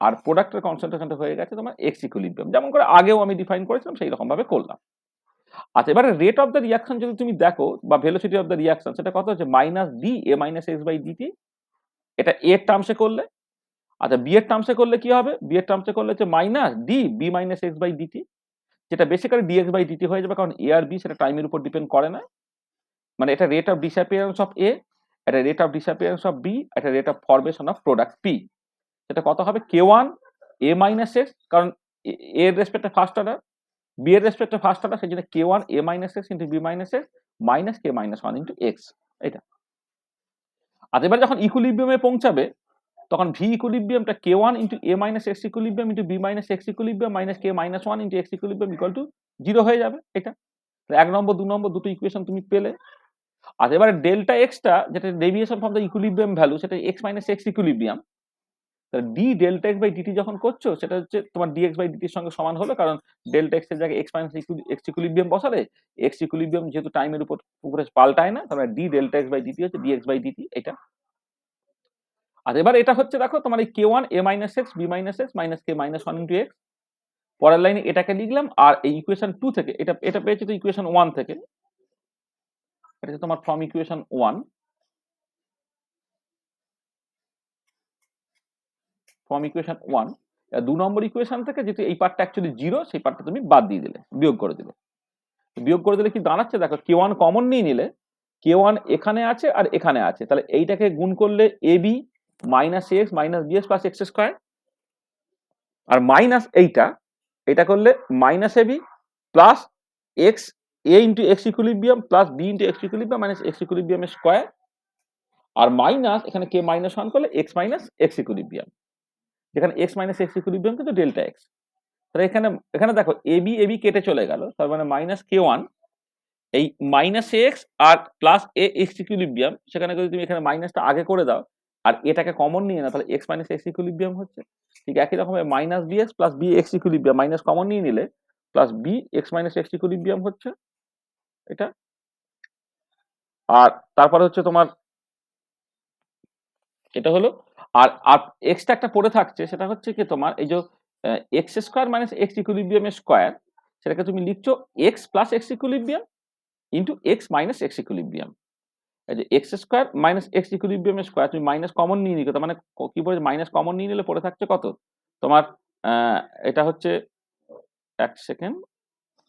Speaker 1: আর প্রোডাক্টের কনসেন্ট্রেশনটা হয়ে গেছে তোমার এক্স ইকুইলিব্রিয়াম, যেমন করে আগেও আমি ডিফাইন করেছিলাম সেই রকম ভাবে করলাম। আচ্ছা এবারে রেট অফ দ্য রিয়াকশন যদি তুমি দেখো বা ভেলোসিটি অফ দ্য রিয়াকশন, সেটা কত হচ্ছে minus d A minus x by DT, এটা এর টার্মসে করলে। আচ্ছা বি এর টার্মসে করলে কি হবে, বি এর টার্মসে করলে হচ্ছে minus d B minus x by DT, যেটা বেসিক্যালি ডিএক্স বাই ডিটি হয়ে যাবে, কারণ এ আর বি সেটা টাইমের উপর ডিপেন্ড করে না। মানে এটা rate of disappearance of A, এটা rate of disappearance of B, এটা rate of formation of product P. এটা কত হবে কে ওয়ান এ মাইনাস এক্স, কারণ এর রেসপেক্টে ফার্স্ট অর্ডার, বি এর রেসপেক্টে ফার্স্ট অর্ডার, সেই জন্য কে ওয়ান এ minus X into B minus X minus কে মাইনাস ওয়ান ইন্টু এক্স, এটা। আর এবার যখন ইকুইলিব্রিয়ামে পৌঁছাবে তখন ভি ইকুইলিব্রিয়ামটা K one into A minus x equilibrium into B minus x equilibrium minus K minus one into x equilibrium equal to zero হয়ে যাবে, এটা। এক নম্বর দু নম্বর দুটো ইকুয়েশন তুমি পেলে। আর এবারে ডেল্টা এক্সটা যেটা deviation from the equilibrium value, সেটা এক্স মাইনাস এক্স ইকুইলিব্রিয়াম, তাহলে D delta x by dt যখন করছো সেটা হচ্ছে তোমার ডিএক্স বাই ডিটির সঙ্গে সমান হলো, কারণ ডেল্টা এক্স এর জায়গায় এক্স মাইনাস এক্স ইকুইলিব্রিয়াম বসালে এক্স ইকুইলিব্রিয়াম যেহেতু টাইমের উপরে পাল্টায় না, তাহলে D delta x by DT হচ্ছে ডিএক্স বাই ডিটি, এটা। আর এবার এটা হচ্ছে দেখো তোমার এই কে ওয়ান এ minus X B minus X minus কে মাইনাস ওয়ান ইন্টু এক্স, পরের লাইনে এটাকে লিখলাম, আর এই ইকুয়েশন টু থেকে এটা এটা পেয়েছি তো ইকুয়েশন ওয়ান থেকে, এটা হচ্ছে তোমার from equation one, from equation one. দু নম্বর ইকুয়েশন থেকে যেহেতু এই পার্টটা অ্যাকচুয়ালি জিরো, সেই পার্টটা তুমি বাদ দিয়ে দিলে, বিয়োগ করে দিলে। বিয়োগ করে দিলে কি দাঁড়াচ্ছে দেখো, কে ওয়ান কমন নিয়ে নিলে কে ওয়ান এখানে আছে আর এখানে আছে, তাহলে এইটাকে গুণ করলে A B minus X minus B x plus X square, আর মাইনাস এইটা এটা করলে minus A B plus X A into x equilibrium plus B into x equilibrium minus X ইকুইলিব্রিয়ামের স্কোয়ার, আর মাইনাস এখানে কে মাইনাস ওয়ান করলে X minus x equilibrium, যেখানে X minus x equilibrium কিন্তু ডেল্টা এক্স। তাহলে এখানে এখানে দেখো এ বি কেটে চলে গেল, তার মানে মাইনাস কে ওয়ান এই মাইনাস এক্স আর প্লাস এ এক্স ইকুইলিব্রিয়াম, সেখানে যদি তুমি এখানে মাইনাসটা আগে করে দাও আর এটাকে কমন নিয়ে না, তাহলে এক্স মাইনাস এক্স ইকুইলিব্রিয়াম হচ্ছে। ঠিক একই রকম minus B x plus B x equilibrium minus common নিয়ে নিলে plus B x minus x equilibrium হচ্ছে, এটা। আর তারপরে হচ্ছে তোমার এটা হলো, আর আর এক্সটা একটা পড়ে থাকছে, সেটা হচ্ছে কি তোমার এই যে এক্স স্কোয়ার মাইনাস এক্স ইকুইলিব্রিয়ামের স্কোয়ার, সেটাকে তুমি লিখছো X plus x equilibrium into x minus x equilibrium. এই যে এক্স স্কোয়ার মাইনাস এক্স ইকুইলিব্রিয়ামের স্কোয়ার তুমি মাইনাস কমন নিয়ে নিলে, তার মানে কি বলে মাইনাস কমন নিয়ে নিলে পড়ে থাকছে কত তোমার, এটা হচ্ছে এক সেকেন্ড,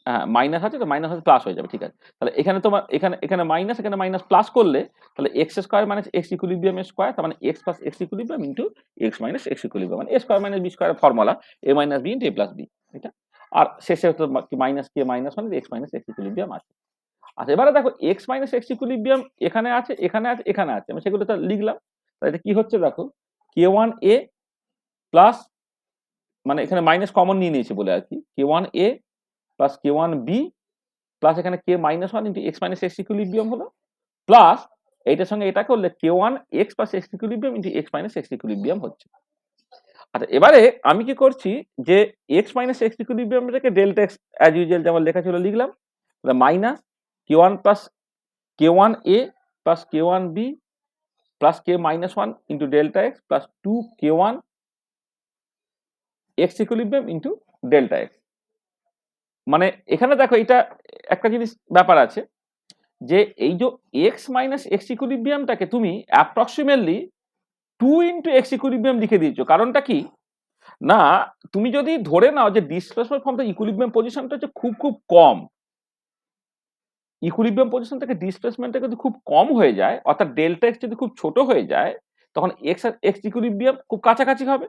Speaker 1: হ্যাঁ মাইনাস আছে তো মাইনাস আছে প্লাস হয়ে যাবে, ঠিক আছে। তাহলে এখানে তোমার এখানে এখানে মাইনাস এখানে মাইনাস প্লাস করলে তাহলে এক্স স্কোয়ার মাইনাস এক্স ইকুইলিব্রিয়ামের স্কোয়ার, তার মানে X plus x equilibrium into x minus x equilibrium, মানে A square minus B square formula A minus B into A plus B, এটা। আর শেষে তো মাইনাস কে মাইনাস মানে এক্স মাইনাস এক্স ইকুইলিব্রিয়াম আছে। আচ্ছা এবারে দেখো এক্স মাইনাস এক্স ইকুইলিব্রিয়াম এখানে আছে এখানে আছে এখানে আছে, আমি সেগুলো তো লিখলাম। তাহলে এটা কি হচ্ছে দেখো, কে ওয়ান এ প্লাস, মানে এখানে মাইনাস কমন নিয়ে নিয়েছি বলে আর কি, K one A plus K one B plus এখানে K minus one into x minus x equilibrium হলো, প্লাস এইটার সঙ্গে এটা করলে K one X plus x equilibrium into x minus x equilibrium হচ্ছে। আচ্ছা এবারে আমি কি করছি যে এক্স মাইনাস এক্স ইকুইলিব্রিয়ামটাকে ডেল্টা এক্স অ্যাজ ইউজুয়াল যেমন লেখা ছিল লিখলাম, minus K one plus K one A plus K one B plus K minus one into delta X plus two K one x equilibrium into delta X. মানে এখানে দেখো এটা একটা জিনিস ব্যাপার আছে যে এই যে এক্স মাইনাস এক্স ইকুইলিব্রিয়ামটাকে তুমি approximately two into x equilibrium লিখে দিয়েছো, কারণটা কি না, তুমি যদি ধরে নাও যে ডিসপ্লেসমেন্ট ফ্রম দ্য ইকুইলিব্রিয়াম পজিশনটা হচ্ছে খুব খুব কম, ইকুইলিব্রিয়াম পজিশন থেকে ডিসপ্লেসমেন্টটা যদি খুব কম হয়ে যায়, অর্থাৎ ডেল্টা এক্স যদি খুব ছোট হয়ে যায়, তখন এক্স আর এক্স ইকুইলিব্রিয়াম খুব কাছাকাছি হবে।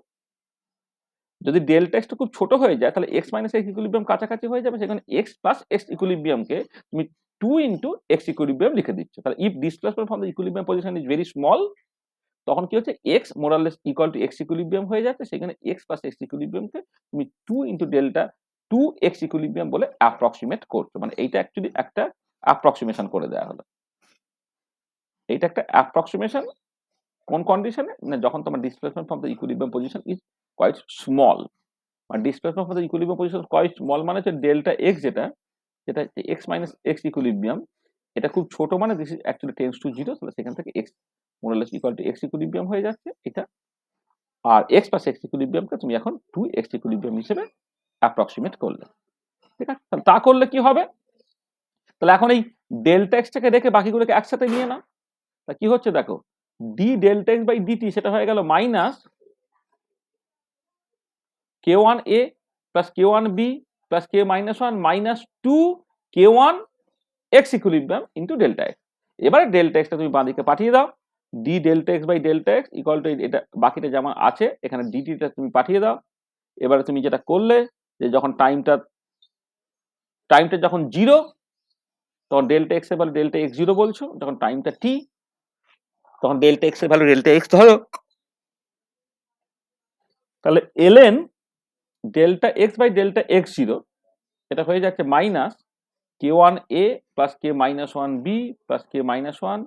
Speaker 1: যদি ডেল্টা এক্সটা খুব ছোট হয়ে যায় তাহলে এক্স মাইনাস এক্স ইকুইলিব্রিয়াম কাছাকাছি হয়ে যাবে, সেখানে এক্স প্লাস এক্স ইকুইলিব্রিয়ামকে তুমি টু ইন্টু এক্স ইকুইলিব্রিয়াম লিখে দিচ্ছ। তাহলে if displacement from the equilibrium position is very small, তখন কি হচ্ছে X more or less equal to X equilibrium হয়ে যাচ্ছে, সেখানে এক্স প্লাস এক্স ইকুইলিব্রিয়ামকে তুমি two into delta two X equilibrium বলে অ্যাপ্রক্সিমেট করছো, মানে এইটা অ্যাকচুয়ালি একটা অ্যাপ্রক্সিমেশন করে দেওয়া হলো, এইটা একটা অ্যাপ্রক্সিমেশন কোন কন্ডিশনে, না যখন তোমার displacement from the equilibrium position is quite small, আর displacement from the equilibrium position quite small মানে হচ্ছে ডেল্টা এক্স যেটা এক্স মাইনাস এক্স ইকুইলিব্রিয়াম, এটা খুব ছোট মানে this is actually tends to zero, তাহলে সেখান থেকে X more or less equal to X equilibrium হয়ে যাচ্ছে এটা, আর এক্স প্লাস এক্স ইকুইলিব্রিয়ামকে তুমি এখন 2x ইকুইলিব্রিয়াম হিসেবে অ্যাপ্রক্সিমেট করলে। ঠিক আছে, তাহলে তা করলে কি হবে, তাহলে এখন এই ডেল্টা এক্সটাকে রেখে বাকিগুলোকে একসাথে নিয়ে নাও, তা কি হচ্ছে দেখো, d delta x by DT সেটা হয়ে গেল minus k1a plus k1b plus k minus one minus 2k1 x equilibrium into delta x. এবারে ডেল্টা এক্সটা তুমি বাঁদিকে পাঠিয়ে দাও, d delta x by delta x equal to এটা বাকিটা যেমন আছে এখানে ডিটিটা তুমি পাঠিয়ে দাও। এবারে তুমি যেটা করলে যে যখন টাইমটা যখন জিরো তখন ডেল্টা এক্স এর ভ্যালু ডেল্টা এক্স জিরো বলছো, যখন টাইমটা টি তখন ডেল্টা এক্স এর ভ্যালু ডেল্টা এক্স ধরো, তাহলে LN delta x by delta x zero এটা হয়ে যাচ্ছে minus k1a plus k minus one B plus k minus one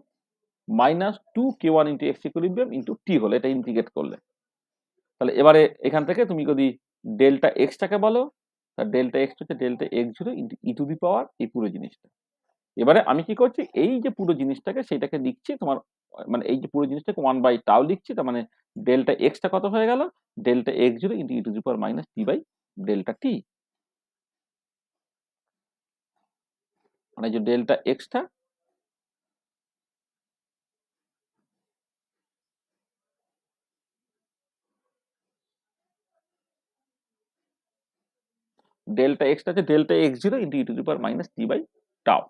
Speaker 1: minus 2k1 into x equilibrium into T হলো, এটা ইন্টিগ্রেট করলে। তাহলে এবারে এখান থেকে তুমি যদি ডেল্টা এক্সটাকে বলো, তার ডেল্টা এক্স হচ্ছে delta x zero into E to the power এই পুরো জিনিসটা। এবারে আমি কি করছি, এই যে পুরো জিনিসটাকে সেটাকে লিখছি তোমার, মানে এই যে পুরো জিনিসটাকে 1/টাউ লিখছি, তার মানে ডেল্টা এক্সটা কত হয়ে গেল, delta x zero into E to the power minus T by delta T, মানে যে ডেল্টা এক্সটা ডেল্টা এক্সটা হচ্ছে delta x zero into E to the power minus T by tau,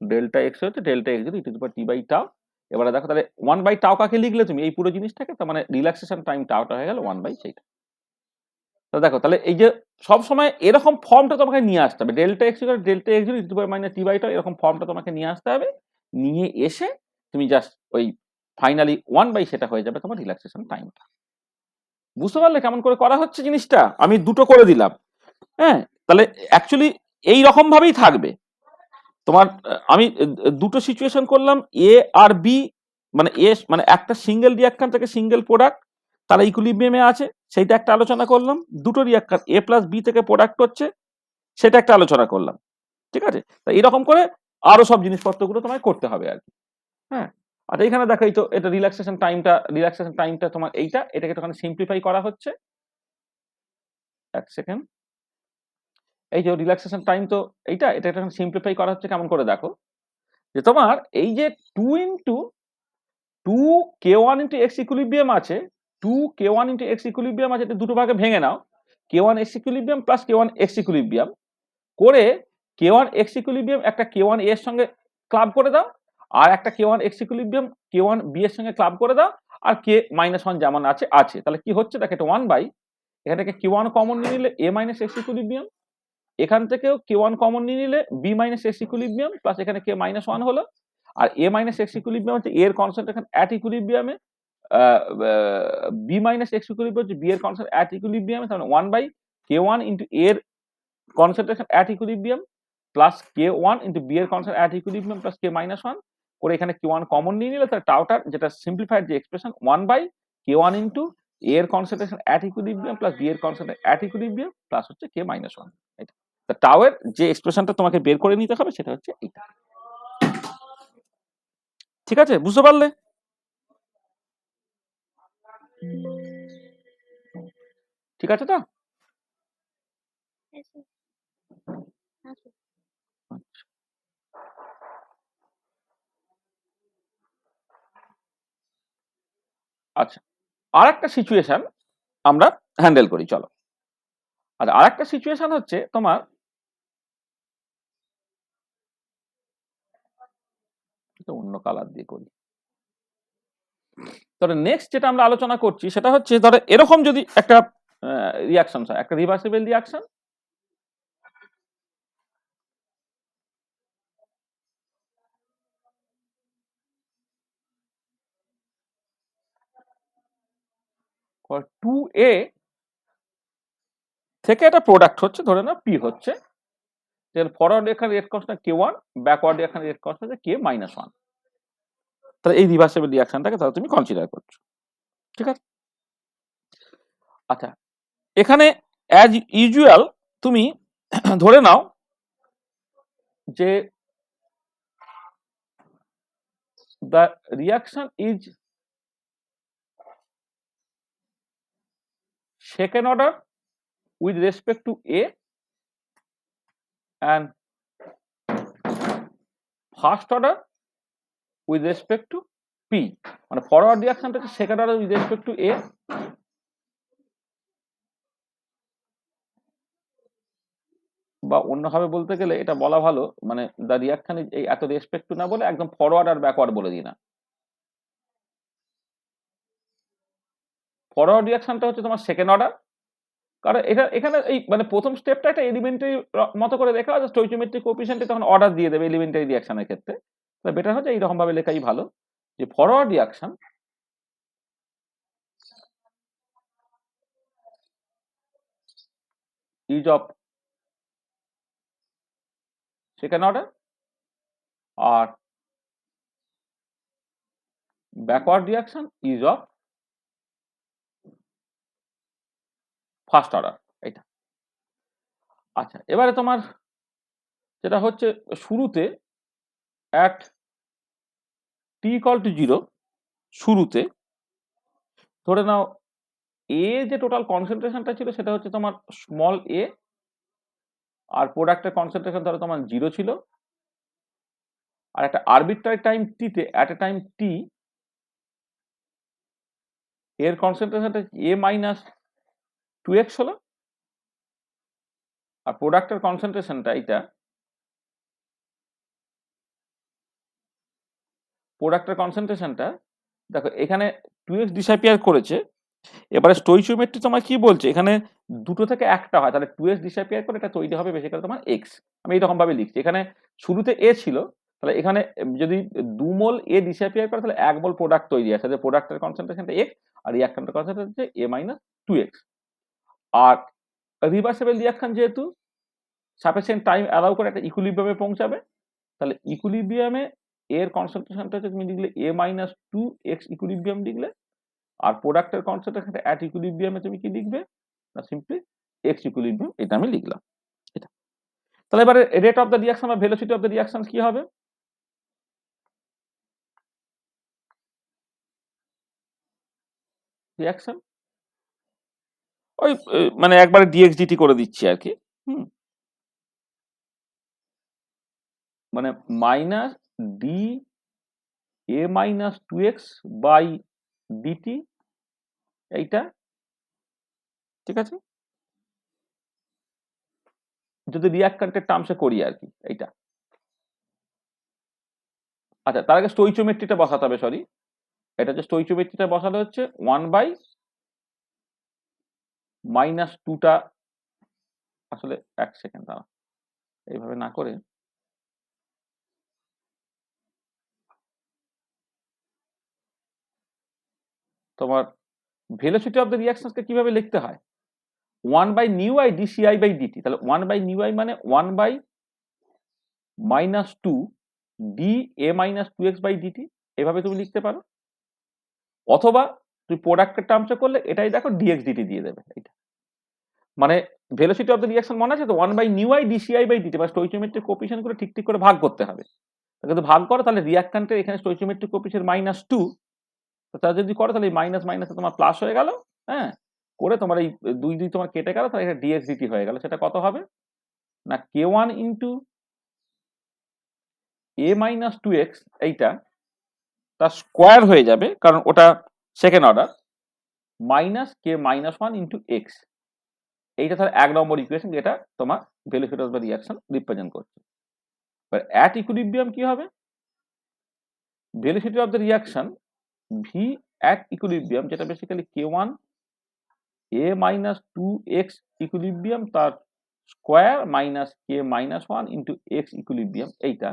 Speaker 1: delta x হচ্ছে delta x zero E to the power T by tau. এবারে দেখো তাহলে 1/টাউ কাকে লিখলে তুমি এই পুরো জিনিসটাকে, তার মানে রিল্যাক্সেশন টাইম টাউটা হয়ে গেল 1/, সেইটা। তাহলে দেখো তাহলে এই যে সব সময় এরকম ফর্মটা তোমাকে নিয়ে আসতে হবে, delta x equal delta x zero E to the power minus T by tau, এরকম ফর্মটা তোমাকে নিয়ে আসতে হবে, নিয়ে এসে তুমি জাস্ট ওই ফাইনালি 1/, সেটা হয়ে যাবে তোমার রিল্যাক্সেশন টাইমটা। বুঝতে পারলে কেমন করে করা হচ্ছে জিনিসটা, আমি দুটো করে দিলাম। হ্যাঁ, তাহলে অ্যাকচুয়ালি এই রকম ভাবেই থাকবে তোমার। আমি দুটো সিচুয়েশন করলাম, এ আর বি, মানে এ মানে একটা সিঙ্গেল রিঅ্যাকট্যান্ট থেকে সিঙ্গেল প্রোডাক্ট তারা ইকুইলিব্রিয়ামে আছে, সেইটা একটা আলোচনা করলাম। দুটো রিঅ্যাকট্যান্ট এ প্লাস বি থেকে প্রোডাক্ট হচ্ছে, সেটা একটা আলোচনা করলাম। ঠিক আছে, তা এরকম করে আরো সব জিনিসপত্রগুলো তোমায় করতে হবে আর কি। হ্যাঁ, আচ্ছা এখানে দেখো এই তো এটা রিল্যাক্সেশন টাইমটা তোমার এইটা, এটাকে একটুখানি সিম্পলিফাই করা হচ্ছে। এক সেকেন্ড, এই যে রিল্যাক্সেশন টাইম তো এইটা, এটা একটুখানি সিম্পলিফাই করা হচ্ছে কেমন করে দেখো, যে তোমার এই যে 2 into 2k1 into x equilibrium আছে, 2k1 ইন্টু এক্স ইকুইলিব্রিয়াম আছে, এটা দুটো ভাগে ভেঙে নাও, k1 x equilibrium plus k1 x equilibrium করে k1 এক্স ইকুইলিব্রিয়াম একটা k1 a এর সঙ্গে ক্লাব করে দাও, আর একটা k1 x equilibrium k1 b এর সঙ্গে ক্লাব করে দাও, আর k মাইনাস ওয়ান যেমন আছে আছে, তাহলে কি হচ্ছে দেখো, এটা 1/, এখান থেকে k1 কমন নিয়ে নিলে a মাইনাস এক্স ইকুইলিব্রিয়াম, এখান থেকেও k1 কমন নিয়ে নিলে b minus x equilibrium plus এখানে k মাইনাস ওয়ান হলো, আর a মাইনাস এক্স ইকুইলিব্রিয়াম হচ্ছে a এর কনসেন্ট্রেশন অ্যাট ইকুইলিব্রিয়ামে, বি মাইনাস এক্স ইকুইলিব্রিয়াম হচ্ছে বি এর কনসেন্ট্রেশন অ্যাট ইকুইলিব্রিয়ামে, তাহলে 1/k1 ইন্টু a এর concentration at equilibrium plus k1 into B এর concentration at equilibrium plus k minus one করে এখানে k1 কমন নিয়ে নিলে, তাহলে টাউটার যেটা সিম্পলিফাইড যে এক্সপ্রেশন 1/k1 ইন্টু a এর concentration at equilibrium plus B এর কনসেন্ট্রেশন অ্যাট ইকুইলিব্রিয়াম প্লাস হচ্ছে k মাইনাস ওয়ান। টাউ এর যে এক্সপ্রেশনটা তোমাকে বের করে নিতে হবে সেটা হচ্ছে এইটা। ঠিক আছে, বুঝতে পারলে? ঠিক আছে তো? আচ্ছা, আর একটা সিচুয়েশন আমরা হ্যান্ডেল করি, চলো। আচ্ছা, আর একটা সিচুয়েশন হচ্ছে তোমার, অন্য কালার দিয়ে করি। তবে নেক্সট যেটা আমরা আলোচনা করছি সেটা হচ্ছে, ধরো এরকম যদি একটা রিয়াকশন হয়, একটা রিভার্সিবল রিয়াকশন, টু এ থেকে একটা প্রোডাক্ট হচ্ছে, ধরে নাও পি হচ্ছে, forward reaction rate constant k1, backward reaction rate constant k -1। তাহলে এই রিভার্সিবল রিঅ্যাকশনটাকে তাহলে তুমি কনসিডার করছো, ঠিক আছে? আচ্ছা, এখানে অ্যাজ ইউজুয়াল তুমি ধরে নাও যে the reaction is second order with respect to A and first order with respect to P, মানে ফরওয়ার্ড রিঅ্যাকশনটা হচ্ছে second order with respect two A, বা অন্যভাবে বলতে গেলে এটা বলা ভালো, মানে দ্য রিঅ্যাকশন এই এত রেসপেক্ট টু না বলে একদম ফরওয়ার্ড আর ব্যাকওয়ার্ড বলে দিই না। ফরওয়ার্ড রিঅ্যাকশনটা হচ্ছে তোমার সেকেন্ড অর্ডার, কারণ এটা এখানে এই মানে প্রথম স্টেপটা একটা এলিমেন্টারি মতো করে লেখা হয়, স্টোইচিওমেট্রিক কোএফিসিয়েন্টে তখন অর্ডার দিয়ে দেবে এলিমেন্টারি রিঅ্যাকশনের ক্ষেত্রে। তাহলে বেটার হচ্ছে এইরকম ভাবে লেখাই ভালো যে forward reaction is of second order or backward reaction is of first order, এটা। আচ্ছা, এবারে তোমার যেটা হচ্ছে শুরুতে অ্যাট টি ইকুয়াল টু 0 শুরুতে ধরে নাও এ যে টোটাল কনসেন্ট্রেশনটা ছিল সেটা হচ্ছে তোমার স্মল এ, আর প্রোডাক্টের কনসেন্ট্রেশন ধরো তোমার 0 ছিল, আর একটা আরবিট্রারি টাইম টিতে অ্যাট এ টাইম টি এর কনসেন্ট্রেশনটা এ মাইনাস 2x হলো, আর প্রোডাক্টের কনসেন্ট্রেশনটা এইটা প্রোডাক্টের কনসেন্ট্রেশনটা দেখো এখানে 2x ডিসঅ্যাপিয়ার করেছে। এবারে স্টোইচিওমেট্রি তোমার কি বলছে, এখানে দুটো থেকে একটা হয়, তাহলে 2x ডিসঅ্যাপিয়ার করে এটা তৈরি হবে বেসিক্যালি তোমার x। আমি এইরকম ভাবে লিখছি, এখানে শুরুতে a ছিল, তাহলে এখানে যদি 2 মোল a ডিসঅ্যাপিয়ার করে তাহলে 1 মোল প্রোডাক্ট তৈরি আছে, যে প্রোডাক্টের কনসেন্ট্রেশনটা x আর রিঅ্যাকট্যান্টের কনসেন্ট্রেশন হচ্ছে a মাইনাস 2x। আর রিভার্সিবল রিঅ্যাকশন যেহেতু সাফিসিয়েন্ট টাইম অ্যালাউ করে একটা ইকুইলিব্রিয়ামে পৌঁছাবে, তাহলে ইকুইলিব্রিয়ামে এর কনসেন্ট্রেশনটা হচ্ছে তুমি লিখলে a মাইনাস 2x ইকুইলিব্রিয়াম লিখলে, আর প্রোডাক্টের কনসেন্ট্রেশন অ্যাট ইকুইলিব্রিয়ামে তুমি কি লিখবে না সিম্পলি এক্স ইকুইলিব্রিয়াম, এটা আমি লিখলাম এটা। তাহলে এবারে রেট অফ দ্য রিঅ্যাকশন বা ভেলোসিটি অফ দ্য রিঅ্যাকশন কি হবে? রিঅ্যাকশন ওই মানে একবারে ডিএক্স ডিটি করে দিচ্ছি আর কি, হুম, মানে minus d A minus 2x by dt, এইটা ঠিক আছে, যদি রিঅ্যাকট্যান্টের টার্মসে করি আর কি এইটা। আচ্ছা, তার আগে স্টোইচিওমেট্রিটা বসাতে হবে, সরি, এটা হচ্ছে স্টোইচিওমেট্রিটা বসালে হচ্ছে 1 বাই মাইনাস 2টা, আসলে এক সেকেন্ড দাঁড়া, এইভাবে না করে তোমার ভেলোসিটি অফ দ্য রিঅ্যাকশনকে কিভাবে লিখতে হয়, 1 by nu i dci by dt, তাহলে 1 বাই নিউ আই মানে 1 by minus 2 d A minus 2x by dt, এভাবে তুমি লিখতে পারো। অথবা তুমি প্রোডাক্টের টার্মসে করলে এটাই দেখো ডিএক্স ডিটি দিয়ে দেবে, এটা মানে ভেলোসিটি অফ দ্য রিঅ্যাকশন মনে আছে তো, 1 by nu i dci by dt, মানে স্টোইচিওমেট্রিক কোএফিসিয়েন্ট করে ঠিক ঠিক করে ভাগ করতে হবে। যদি ভাগ করো তাহলে রিঅ্যাকট্যান্টের এখানে স্টোইচিওমেট্রিক কোএফিসিয়েন্ট -2, তা যদি করো তাহলে মাইনাস মাইনাসে তোমার প্লাস হয়ে গেল, হ্যাঁ, করে তোমার এই 2 2 তোমার কেটে গেল, তাহলে এটা ডিএক্স ডিটি হয়ে গেল। সেটা কত হবে না k1 into a minus 2x, এইটা তার স্কোয়ার হয়ে যাবে কারণ ওটা সেকেন্ড অর্ডার, মাইনাস কে মাইনাস 1 ইন্টু এক্স, এইটা তাহলে 1 নম্বর ইকুয়েশন, যেটা তোমার velocity of the reaction represent করছে। এবার অ্যাট ইকুইলিব্রিয়াম কি হবে, velocity of the reaction V at equilibrium, যেটা basically k1 a minus 2x equilibrium তার স্কোয়ার মাইনাস কে মাইনাস 1 ইন্টু এক্স ইকুইলিব্রিয়াম, এইটা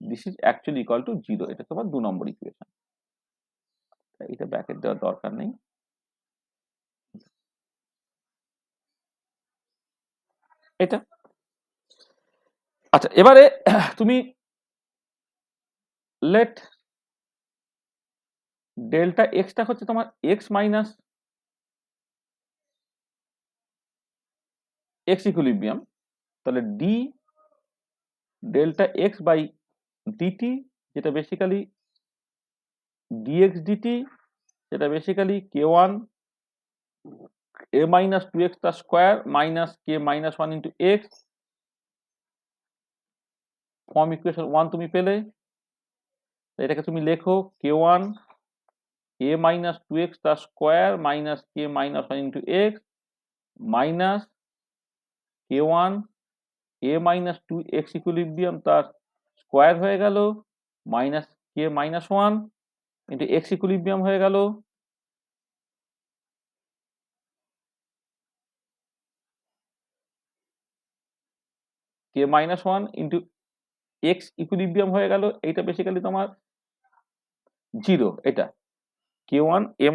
Speaker 1: this is actually equal to 0, এটা তোমার 2 নম্বর equation. এটা ব্র্যাকেট দেওয়ার দরকার নেই, এটা আচ্ছা, এবারে তুমি লেট ডেল্টা এক্সটা হচ্ছে তোমার এক্স মাইনাস এক্স ইকুইলিব্রিয়াম, তাহলে D delta x by DT, যেটা বেসিক্যালি ডিএক্স ডিটি, যেটা বেসিক্যালি কে ওয়ান এ মাইনাস টু এক্স তার স্কোয়ার মাইনাস কে minus one into X, form equation one তুমি পেলে। এটাকে তুমি লেখো কে ওয়ান এ মাইনাস টু এক্স তার স্কোয়ার মাইনাস কে minus one into x minus কে one এ minus two X equilibrium তার square হয়ে গেল মাইনাস কে minus one into x equilibrium হয়ে গেল k minus one into x equilibrium হয়ে গেল, এইটা বেসিক্যালি তোমার জিরো। এটা কে ওয়ান এ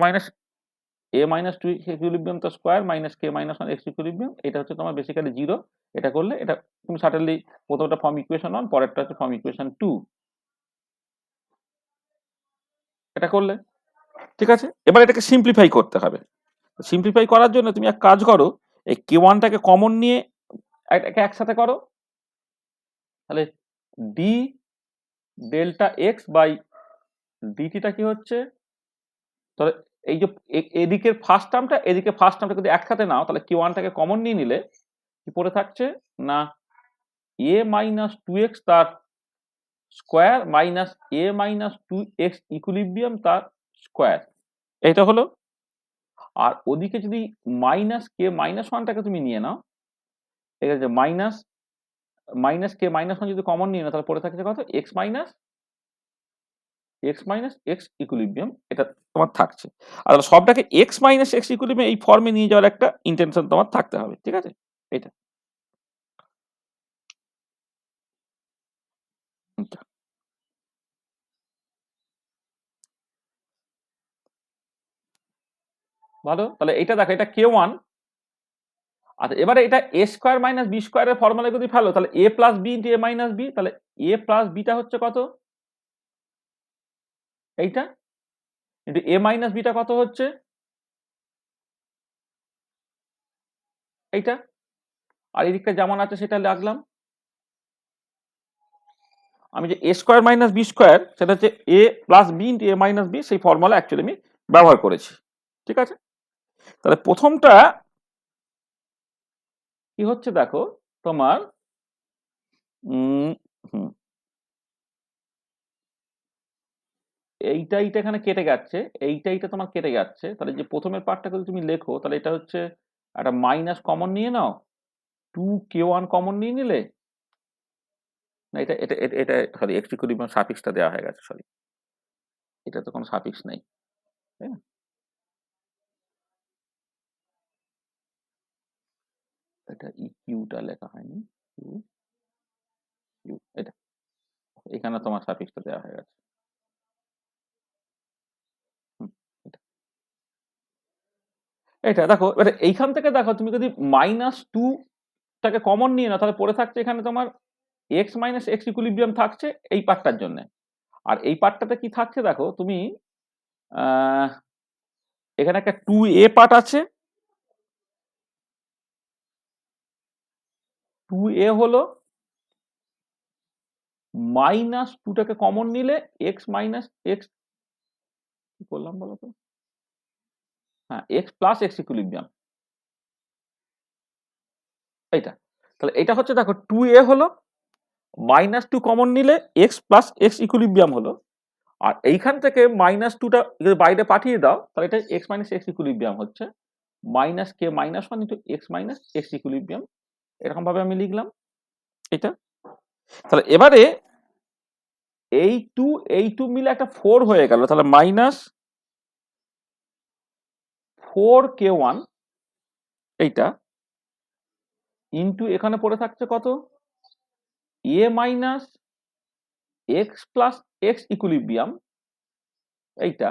Speaker 1: মাইনাস টু ইকুইলিব্রিয়াম তার স্কোয়ার মাইনাস কে মাইনাস ওয়ান এক্স ইকুইলিব্রিয়াম, এটা হচ্ছে তোমার বেসিক্যালি জিরো। এটা করলে এটা তুমি সার্টেনলি প্রথমটা ফর্ম ইকুয়েশন ওয়ান, পরেরটা হচ্ছে ফর্ম ইকুয়েশন টু, এটা করলে ঠিক আছে। এবার এটাকে সিম্পলিফাই করতে হবে। সিম্পলিফাই করার জন্য তুমি এক কাজ করো, এই কে ওয়ানটাকে কমন নিয়ে এটাকে একসাথে করো, তাহলে ডি ডেল্টা এক্স বাই ডিটিটা কি হচ্ছে, তাহলে এই যে এদিকের ফার্স্ট টার্মটা এদিকে ফার্স্ট টার্মটা যদি একসাথে নাও তাহলে কে ওয়ানটাকে কমন নিয়ে নিলে কি পড়ে থাকছে না এ মাইনাস টু এক্স তার স্কোয়ার মাইনাস এ মাইনাস টু এক্স ইকুইলিব্রিয়াম তার স্কোয়ার, এইটা হলো। আর ওদিকে যদি মাইনাস কে মাইনাস ওয়ানটাকে তুমি নিয়ে নাও, ঠিক আছে, মাইনাস মাইনাস কে মাইনাস ওয়ান যদি কমন নিয়ে নাও তাহলে পড়ে থাকছে কত এক্স মাইনাস এক্স ইকুইলিব্রিয়াম, এটা তোমার থাকছে। আর সবটাকে এক্স মাইনাস এক্স ইকুইলিব্রিয়াম এই ফর্মে নিয়ে যাওয়ার একটা ইন্টেনশন তোমার থাকতে হবে, ঠিক আছে। এটা ভালো, তাহলে এটা দেখো এটা কে ওয়ান। আচ্ছা, এবারে এটা এ স্কোয়ার মাইনাস বি স্কোয়ারের ফর্মুলা যদি ফেলো তাহলে এ প্লাস বি ইন্টু এ মাইনাস বি, তাহলে এ প্লাস বিটা হচ্ছে কত এইটা, ইন্টু এ মাইনাস বিটা কত হচ্ছে এইটা, আর এদিকটা যেমন আছে সেটা লাগলাম। আমি যে এ স্কোয়ার মাইনাস বি স্কোয়ার সেটা হচ্ছে এ প্লাস বি ইন্টু এ মাইনাস বি, সেই ফর্মুলা অ্যাকচুয়ালি আমি ব্যবহার করেছি, ঠিক আছে। তাহলে প্রথমটা কি হচ্ছে দেখো তোমার হুম, এইটা এখানে কেটে যাচ্ছে, এইটা তোমার কেটে যাচ্ছে, তাহলে যে প্রথমের পার্টটা যদি তুমি লেখো তাহলে এটা হচ্ছে একটা মাইনাস কমন নিয়ে নাও, টু কে ওয়ান কমন নিয়ে নিলে, না এটা এটা এটা এটা সরি এক্স ইকুইলিব্রিয়াম সাফিক্সটা দেওয়া হয়ে গেছে, সরি এটা তো কোনো সাফিক্স নেই, তাই না। এটা ইকিউটা লেখা হয়নি, কিউ কিউ এটা, এখানে তোমার সাফিক্সটা দেওয়া হয়ে গেছে। হুম, এটা এটা দেখো, এবারে এইখান থেকে দেখো তুমি যদি মাইনাস টু টাকে কমন নিয়ে নাও তাহলে পড়ে থাকছে এখানে তোমার এক্স মাইনাস এক্স ইকুইলিব্রিয়াম থাকছে এই পার্টটার জন্য। আর এই পার্টটাতে কি থাকছে দেখো তুমি আহ, এখানে একটা টু এ পার্ট আছে, টু এ হলো মাইনাস টুটাকে কমন নিলে এক্স মাইনাস এক্স, কি করলাম বলো তো, হ্যাঁ এক্স প্লাস এক্স ইকুইলিব্রিয়াম এইটা। তাহলে এটা হচ্ছে দেখো টু এ হলো মাইনাস টু কমন নিলে এক্স প্লাস এক্স ইকুইলিব্রিয়াম হলো, আর এইখান থেকে মাইনাস টুটা যদি বাইরে পাঠিয়ে দাও তাহলে এটা এক্স মাইনাস এক্স ইকুইলিব্রিয়াম হচ্ছে মাইনাস কে minus one into x minus x equilibrium, এরকম ভাবে আমি লিখলাম এটা। তাহলে এবারে এই টু মিলে একটা ফোর হয়ে গেল, তাহলে মাইনাস ফোর কে ওয়ান এইটা ইন্টু এখানে পড়ে থাকছে কত a minus x plus x equilibrium এইটা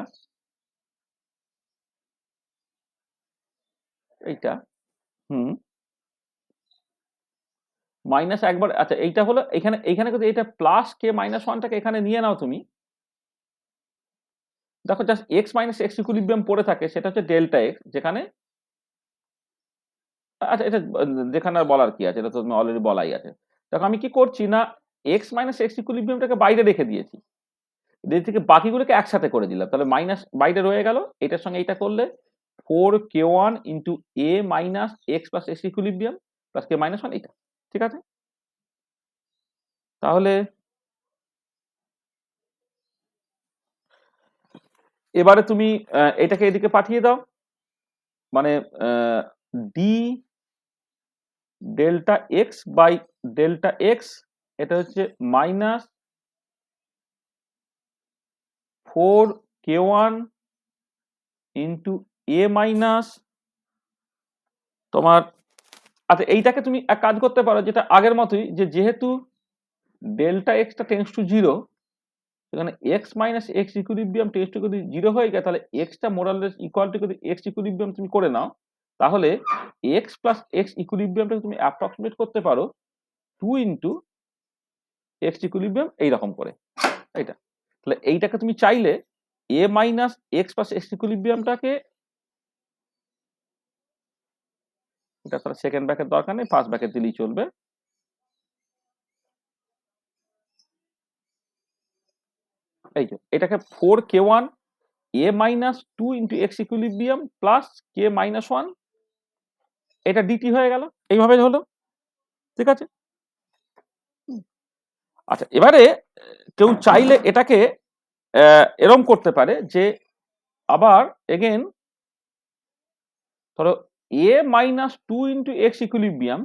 Speaker 1: এইটা হুম, মাইনাস একবার, আচ্ছা এইটা হলো এখানে, এইখানে কিন্তু এটা প্লাস কে মাইনাস ওয়ানটাকে এখানে নিয়ে নাও তুমি। দেখো just x minus x equilibrium পড়ে থাকে, সেটা হচ্ছে ডেল্টা এক্স, যেখানে আচ্ছা এটা যেখানে আর বলার কি আছে, এটা তো তুমি অলরেডি বলাই আছে। দেখো আমি কি করছি না, এক্স মাইনাস এক্স ইকুইলিব্রিয়ামটাকে বাইরে রেখে দিয়েছি, দিয়ে থেকে বাকিগুলোকে একসাথে করে দিলাম, তাহলে মাইনাস বাইরে রয়ে গেল, এটার সঙ্গে এইটা করলে 4k1 ইন্টু এ minus x plus x equilibrium plus কে মাইনাস ওয়ান, এইটা ঠিক আছে। তাহলে এবারে তুমি এটাকে এদিকে পাঠিয়ে দাও, মানে d delta x by delta x, এটা হচ্ছে মাইনাস 4k1 ইন্টু এ মাইনাস তোমার, আচ্ছা এইটাকে তুমি এক কাজ করতে পারো যেটা আগের মতোই, যে যেহেতু ডেল্টা এক্সটা টেন্স টু জিরো, সেখানে x minus x equilibrium tends to যদি জিরো হয়ে যায়, তাহলে এক্সটা মোরাললেস ইকুয়াল টু যদি এক্স ইকুইলিব্রিয়াম তুমি করে নাও, তাহলে এক্স প্লাস এক্স ইকুইলিব্রিয়ামটাকে তুমি অ্যাপ্রক্সিমেট করতে পারো 2 ইন্টু এক্স ইকুইলিব্রিয়াম এইরকম করে, এইটা। তাহলে এইটাকে তুমি চাইলে এ মাইনাস এক্স প্লাস এক্স ইকুইলিব্রিয়ামটাকে, এটা তাহলে সেকেন্ড ব্র্যাকেট দরকার নেই, ফার্স্ট ব্র্যাকেট দিলেই চলবে। এই যে এটাকে 4k1 a minus 2 into x equilibrium plus K minus one, এটা ডিটি হয়ে গেল, এইভাবে হলো, ঠিক আছে। আচ্ছা এবারে কেউ চাইলে এটাকে এরম করতে পারে যে আবার এগেন ধরো এ মাইনাস 2 ইন্টু এক্স ইকুইলিব্রিয়াম,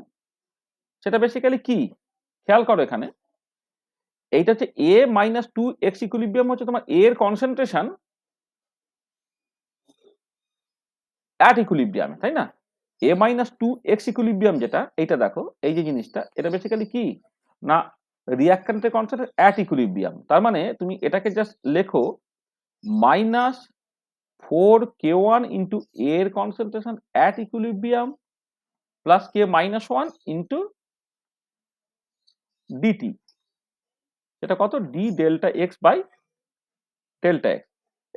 Speaker 1: সেটা বেসিক্যালি কি খেয়াল করো এখানে, এইটা হচ্ছে এ মাইনাস 2 এক্স ইকুইলিব্রিয়াম হচ্ছে তোমার এর কনসেন্ট্রেশন অ্যাট ইকুইলিব্রিয়াম, তাই না। এ মাইনাস 2 এক্স ইকুইলিব্রিয়াম যেটা, এইটা দেখো এই যে জিনিসটা, এটা বেসিক্যালি কি না রিঅ্যাকট্যান্টের কনসেন্ট্রেশন অ্যাট ইকুইলিব্রিয়াম, তার মানে তুমি এটাকে জাস্ট লেখো মাইনাস 4k1 ইন্টু এর concentration at equilibrium plus K minus one into dt, এটা কত d delta x by delta x.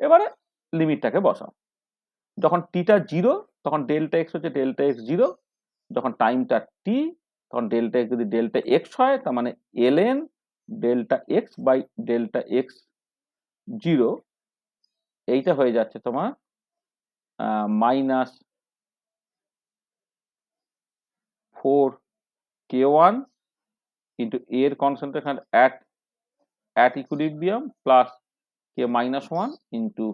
Speaker 1: এবারে লিমিটটাকে বসাও, যখন টিটা জিরো তখন ডেল্টা এক্স হচ্ছে ডেল্টা এক্স জিরো, যখন টাইমটা টি তখন ডেল্টা এক্স যদি ডেল্টা এক্স হয়, তার মানে ln delta x by delta x zero, এইটা হয়ে যাচ্ছে তোমার মাইনাস 4k1 ইন্টু এর concentration at equilibrium plus K minus one into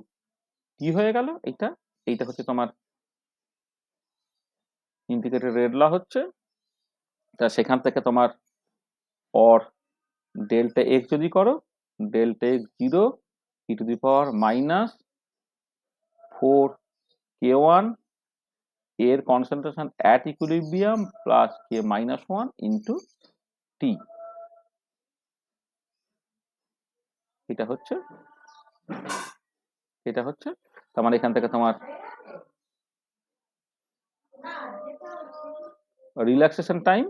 Speaker 1: টি হয়ে গেল, এইটা এইটা হচ্ছে তোমার ইন্টিগ্রেটেড রেড ল হচ্ছে, তা সেখান থেকে তোমার অর ডেল্টা এক্স যদি করো, delta x zero E to the power minus 4k1 এর concentration at equilibrium plus K minus one into টি, এটা হচ্ছে তার মানে এখান থেকে তোমার রিল্যাক্সেশন টাইম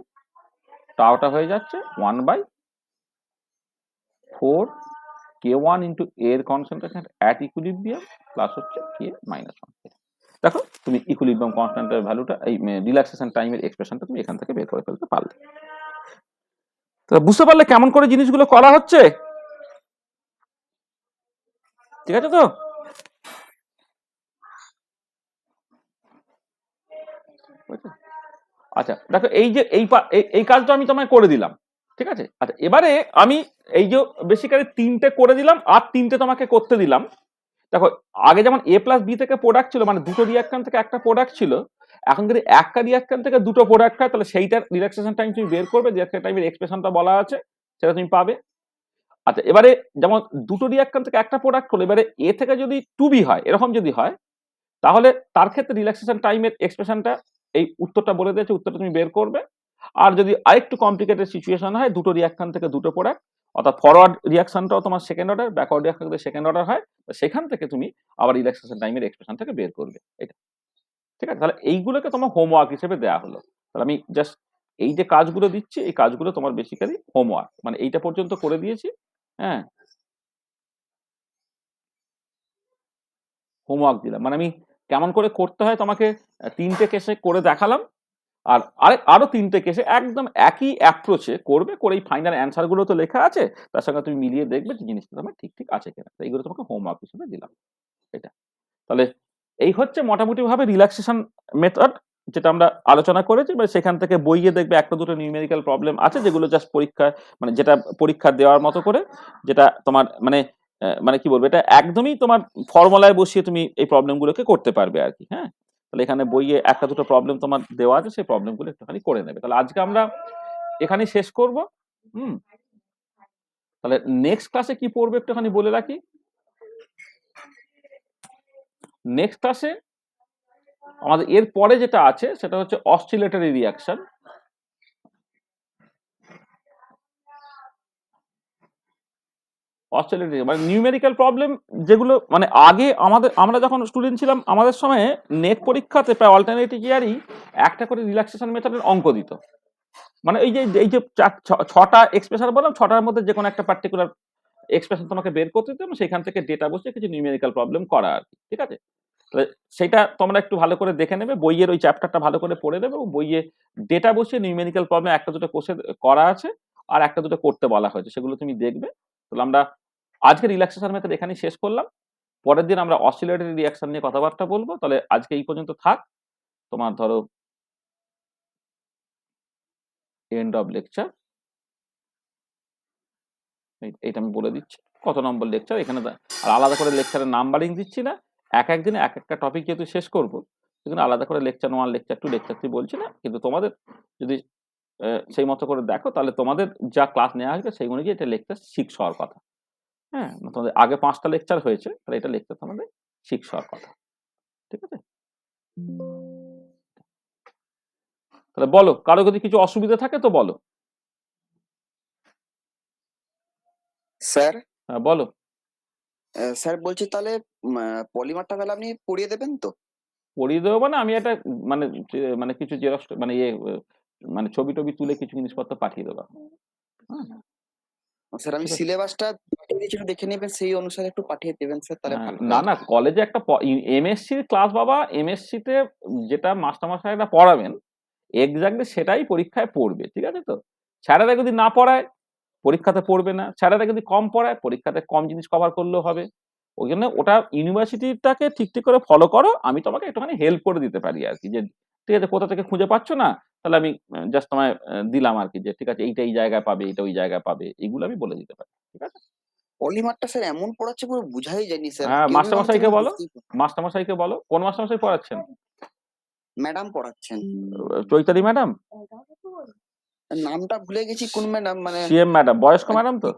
Speaker 1: টাওটা হয়ে যাচ্ছে 1/4k1 ইন্টু এর কনসেন্ট্রেশন অ্যাট ইকুইলিব্রিয়াম প্লাস হচ্ছে কে মাইনাস ওয়ান। দেখো তুমি ইকুইলিব্রিয়াম কনস্ট্যান্টের ভ্যালুটা, এই রিল্যাক্সেশন টাইমের এক্সপ্রেশনটা তুমি এখান থেকে বের করে ফেলতে পারলে। তো বুঝতে পারলে কেমন করে জিনিসগুলো করা হচ্ছে, ঠিক আছে তো। আচ্ছা দেখো এই যে এই কাজটা আমি তোমায় করে দিলাম, ঠিক আছে। আচ্ছা এবারে আমি এই যে বেসিক্যালি তিনটে করে দিলাম আর তিনটে তোমাকে করতে দিলাম। দেখো আগে যেমন এ প্লাস বি থেকে প্রোডাক্ট ছিল, মানে দুটো রিঅ্যাকট্যান্ট থেকে একটা প্রোডাক্ট ছিল, এখন যদি একটা রিঅ্যাকট্যান্ট থেকে দুটো প্রোডাক্ট হয়, তাহলে সেইটার রিল্যাক্সেশন টাইম তুমি বের করবে, রিঅ্যাকশন টাইমের এক্সপ্রেশনটা বলা আছে, সেটা তুমি পাবে। আচ্ছা এবারে যেমন দুটো রিঅ্যাকট্যান্ট থেকে একটা প্রোডাক্ট হলো, এবারে এ থেকে যদি টু বি হয়, এরকম যদি হয়, তাহলে তার ক্ষেত্রে রিল্যাক্সেশন টাইমের এক্সপ্রেশনটা, এই উত্তরটা বলে দিয়েছে, উত্তরটা তুমি বের করবে। আর যদি আরেকটু কমপ্লিকেটেড সিচুয়েশন হয়, দুটো রিঅ্যাকশন থেকে দুটো প্রোডাক্ট, অর্থাৎ ফরওয়ার্ড রিঅ্যাকশনটাও তোমার second order, backward reaction second order হয়, সেখান থেকে তুমি আবার রিল্যাক্সেশন টাইমের এক্সপ্রেশন থেকে বের করবে, এটা ঠিক আছে। তাহলে এইগুলোকে তোমার হোমওয়ার্ক হিসেবে দেওয়া হলো, তাহলে আমি জাস্ট এই যে কাজগুলো দিচ্ছি এই কাজগুলো তোমার বেসিক্যালি হোমওয়ার্ক, মানে এইটা পর্যন্ত করে দিয়েছি। হ্যাঁ, হোমওয়ার্ক দিলাম, মানে আমি কেমন করে করতে হয় তোমাকে 3টে কেসে করে দেখালাম। আর আরো 3টে কেসে একদম একই অ্যাপ্রোচে করবে, করে এই ফাইনাল অ্যান্সার গুলো তো লেখা আছে, তার সঙ্গে তুমি মিলিয়ে দেখবে যে জিনিসটা তোমার ঠিক ঠিক আছে কিনা। এইগুলো তোমাকে হোমওয়ার্ক হিসেবে দিলাম। এটা তাহলে এই হচ্ছে মোটামুটি ভাবে রিল্যাক্সেশন মেথড যেটা আমরা আলোচনা করেছি। মানে সেখান থেকে বইয়ে দেখবে একটা দুটো নিউমেরিক্যাল প্রবলেম আছে যেগুলো জাস্ট পরীক্ষা, মানে যেটা পরীক্ষা দেওয়ার মতো করে, যেটা তোমার মানে মানে কি বলবো, এটা একদমই তোমার ফর্মুলায় বসিয়ে তুমি এই প্রবলেমগুলোকে করতে পারবে আর কি। হ্যাঁ, তাহলে এখানে বইয়ে একটা দুটো প্রবলেম তোমার দেওয়া আছে, সেই প্রবলেমগুলো একটুখানি করে নেবে। তাহলে আজকে আমরা এখানেই শেষ করব। হুম, তাহলে নেক্সট ক্লাসে কি পড়বে একটুখানি বলে রাখি। নেক্সট ক্লাসে আমাদের এর পরে যেটা আছে সেটা হচ্ছে অসিলেটরি রিঅ্যাকশন। অসিলেটরি মানে নিউমেরিক্যাল প্রবলেম, যেগুলো মানে আগে আমরা যখন স্টুডেন্ট ছিলাম আমাদের সময়ে নেট পরীক্ষাতে প্রায় অল্টারনেটিভ ইয়ারই একটা করে রিল্যাক্সেশন মেথডের অঙ্ক দিত। মানে এই যে 6টা এক্সপ্রেশন বললাম, 6টার মধ্যে যে কোনো একটা পার্টিকুলার এক্সপ্রেশন তোমাকে বের করতে দিত এবং সেখান থেকে ডেটা বসে কিছু নিউমেরিক্যাল প্রবলেম করা আর কি। ঠিক আছে, সেটা তোমরা একটু ভালো করে দেখে নেবে, বইয়ের ওই চ্যাপ্টারটা ভালো করে পড়ে নেবে এবং বইয়ে ডেটা বসিয়ে নিউমেরিক্যাল প্রবলেম একটা দুটো কোশ্চেন করা আছে আর একটা দুটো করতে বলা হয়েছে, সেগুলো তুমি দেখবে। তাহলে আমরা আজকে রিল্যাক্সেশন মেথড এখানেই শেষ করলাম। পরের দিন আমরা অসিলেটরি রিঅ্যাকশন নিয়ে কথাবার্তা বলবো। তাহলে আজকে এই পর্যন্ত থাক। তোমার ধরো এন্ড অফ লেকচার, এইটা আমি বলে দিচ্ছি কত নম্বর লেকচার এখানে। আর আলাদা করে লেকচারের নাম্বারিং দিচ্ছি না, এক একদিনে এক একটা টপিক যেহেতু শেষ করবো, সেখানে আলাদা করে লেকচার 1, লেকচার 2, লেকচার 3 বলছি না। কিন্তু তোমাদের যদি সেই মতো করে দেখো তাহলে তোমাদের যা ক্লাস নেওয়া হয়েছে সেই অনুযায়ী এটা লেকচার 6 হওয়ার কথা। হ্যাঁ, তোমাদের আগে 5টা লেকচার হয়েছে, তাহলে এটা লেকচার তোমাদের 6 হওয়ার কথা। ঠিক আছে, তাহলে বলো, কারো যদি কিছু অসুবিধা থাকে তো বলো।
Speaker 2: স্যার,
Speaker 1: হ্যাঁ বলো।
Speaker 2: স্যার বলছি তাহলে পলিমারটা তাহলে আপনি পড়িয়ে দেবেন তো?
Speaker 1: পড়িয়ে দেবো মানে আমি একটা মানে মানে কিছু জেরক্স মানে মানে ছবি টবি তুলে কিছু জিনিসপত্র পাঠিয়ে দেবো। হ্যাঁ,
Speaker 2: স্যার আমি
Speaker 1: ঠিক আছে।
Speaker 2: সিলেবাসটা পাঠিয়ে দিয়েছি, একটু দেখে নেবেন, সেই অনুসারে একটু পাঠিয়ে দেবেন স্যার, তাহলে ভালো হয়
Speaker 1: না
Speaker 2: আর
Speaker 1: না,
Speaker 2: কি।
Speaker 1: কলেজে একটা এমএসসির ক্লাস বাবা, এমএসসি তে যেটা মাস্টারমশাইরা পড়াবেন এক্স্যাক্টলি সেটাই পরীক্ষায় পড়বে। ঠিক আছে, তো স্যারেরা যদি না পড়ায় পরীক্ষাতে পড়বে না, স্যারেরা যদি কম পড়ায় পরীক্ষাতে কম জিনিস কভার করলেও হবে। ওই জন্য ওটা ইউনিভার্সিটিটাকে ঠিক ঠিক করে ফলো করো, আমি তোমাকে একটুখানি হেল্প করে দিতে পারি আর কি। যে ঠিক আছে, কোথা থেকে খুঁজে পাচ্ছ না, তাহলে আমি জাস্ট তোমায় দিলাম আর কি, যে ঠিক আছে এইটা এই জায়গায় পাবে, এটা ওই জায়গায় পাবে, এগুলো আমি বলে দিতে পারি। ঠিক আছে,
Speaker 2: পলিমারটা স্যার এমন পড়াচ্ছে পুরো বুঝাই যায়নি স্যার,
Speaker 1: হ্যাঁ
Speaker 2: কেউই মনে হচ্ছে
Speaker 1: মাস্টারমশাইকে
Speaker 2: আমি
Speaker 1: বলো,
Speaker 2: বুঝতেই পারি।
Speaker 1: মাস্টারমশাইকে বলো। কোন মাস্টারমশাই পড়াচ্ছেন?
Speaker 2: ম্যাডাম পড়াচ্ছেন,
Speaker 1: চৈতালি ম্যাডাম?
Speaker 2: নামটা ভুলে গেছি কোন ম্যাডাম, মানে
Speaker 1: সিএম ম্যাডাম, বয়স্ক ম্যাডাম তো?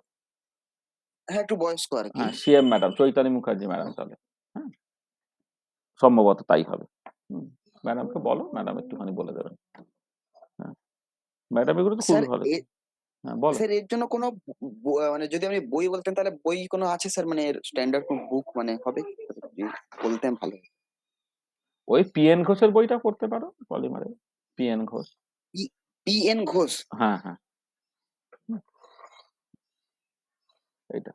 Speaker 2: হ্যাঁ একটু বয়স্ক আর কি।
Speaker 1: হ্যাঁ, CM madam, Chaitali Mukherjee madam তাহলে। হ্যাঁ, সম্ভবত তাই হবে। ম্যাডামকে বলো, ম্যাডাম একটুখানি বলে দেবেন। হ্যাঁ, ম্যাডাম এগুলো তো
Speaker 2: স্যার
Speaker 1: খুবই ভালো। হ্যাঁ বলো।
Speaker 2: স্যার এর জন্য কোনো মানে যদি আপনি বই বলতেন তাহলে বই কোনো আছে স্যার, মানে স্ট্যান্ডার্ড কোন বুক মানে হবে, যদি বলতেন ভালো হতো।
Speaker 1: ওই পিএন ঘোষের বইটা পড়তে পারো, পলিমারে। P N Ghosh.
Speaker 2: P N Ghosh.
Speaker 1: হ্যাঁ হ্যাঁ, এইটা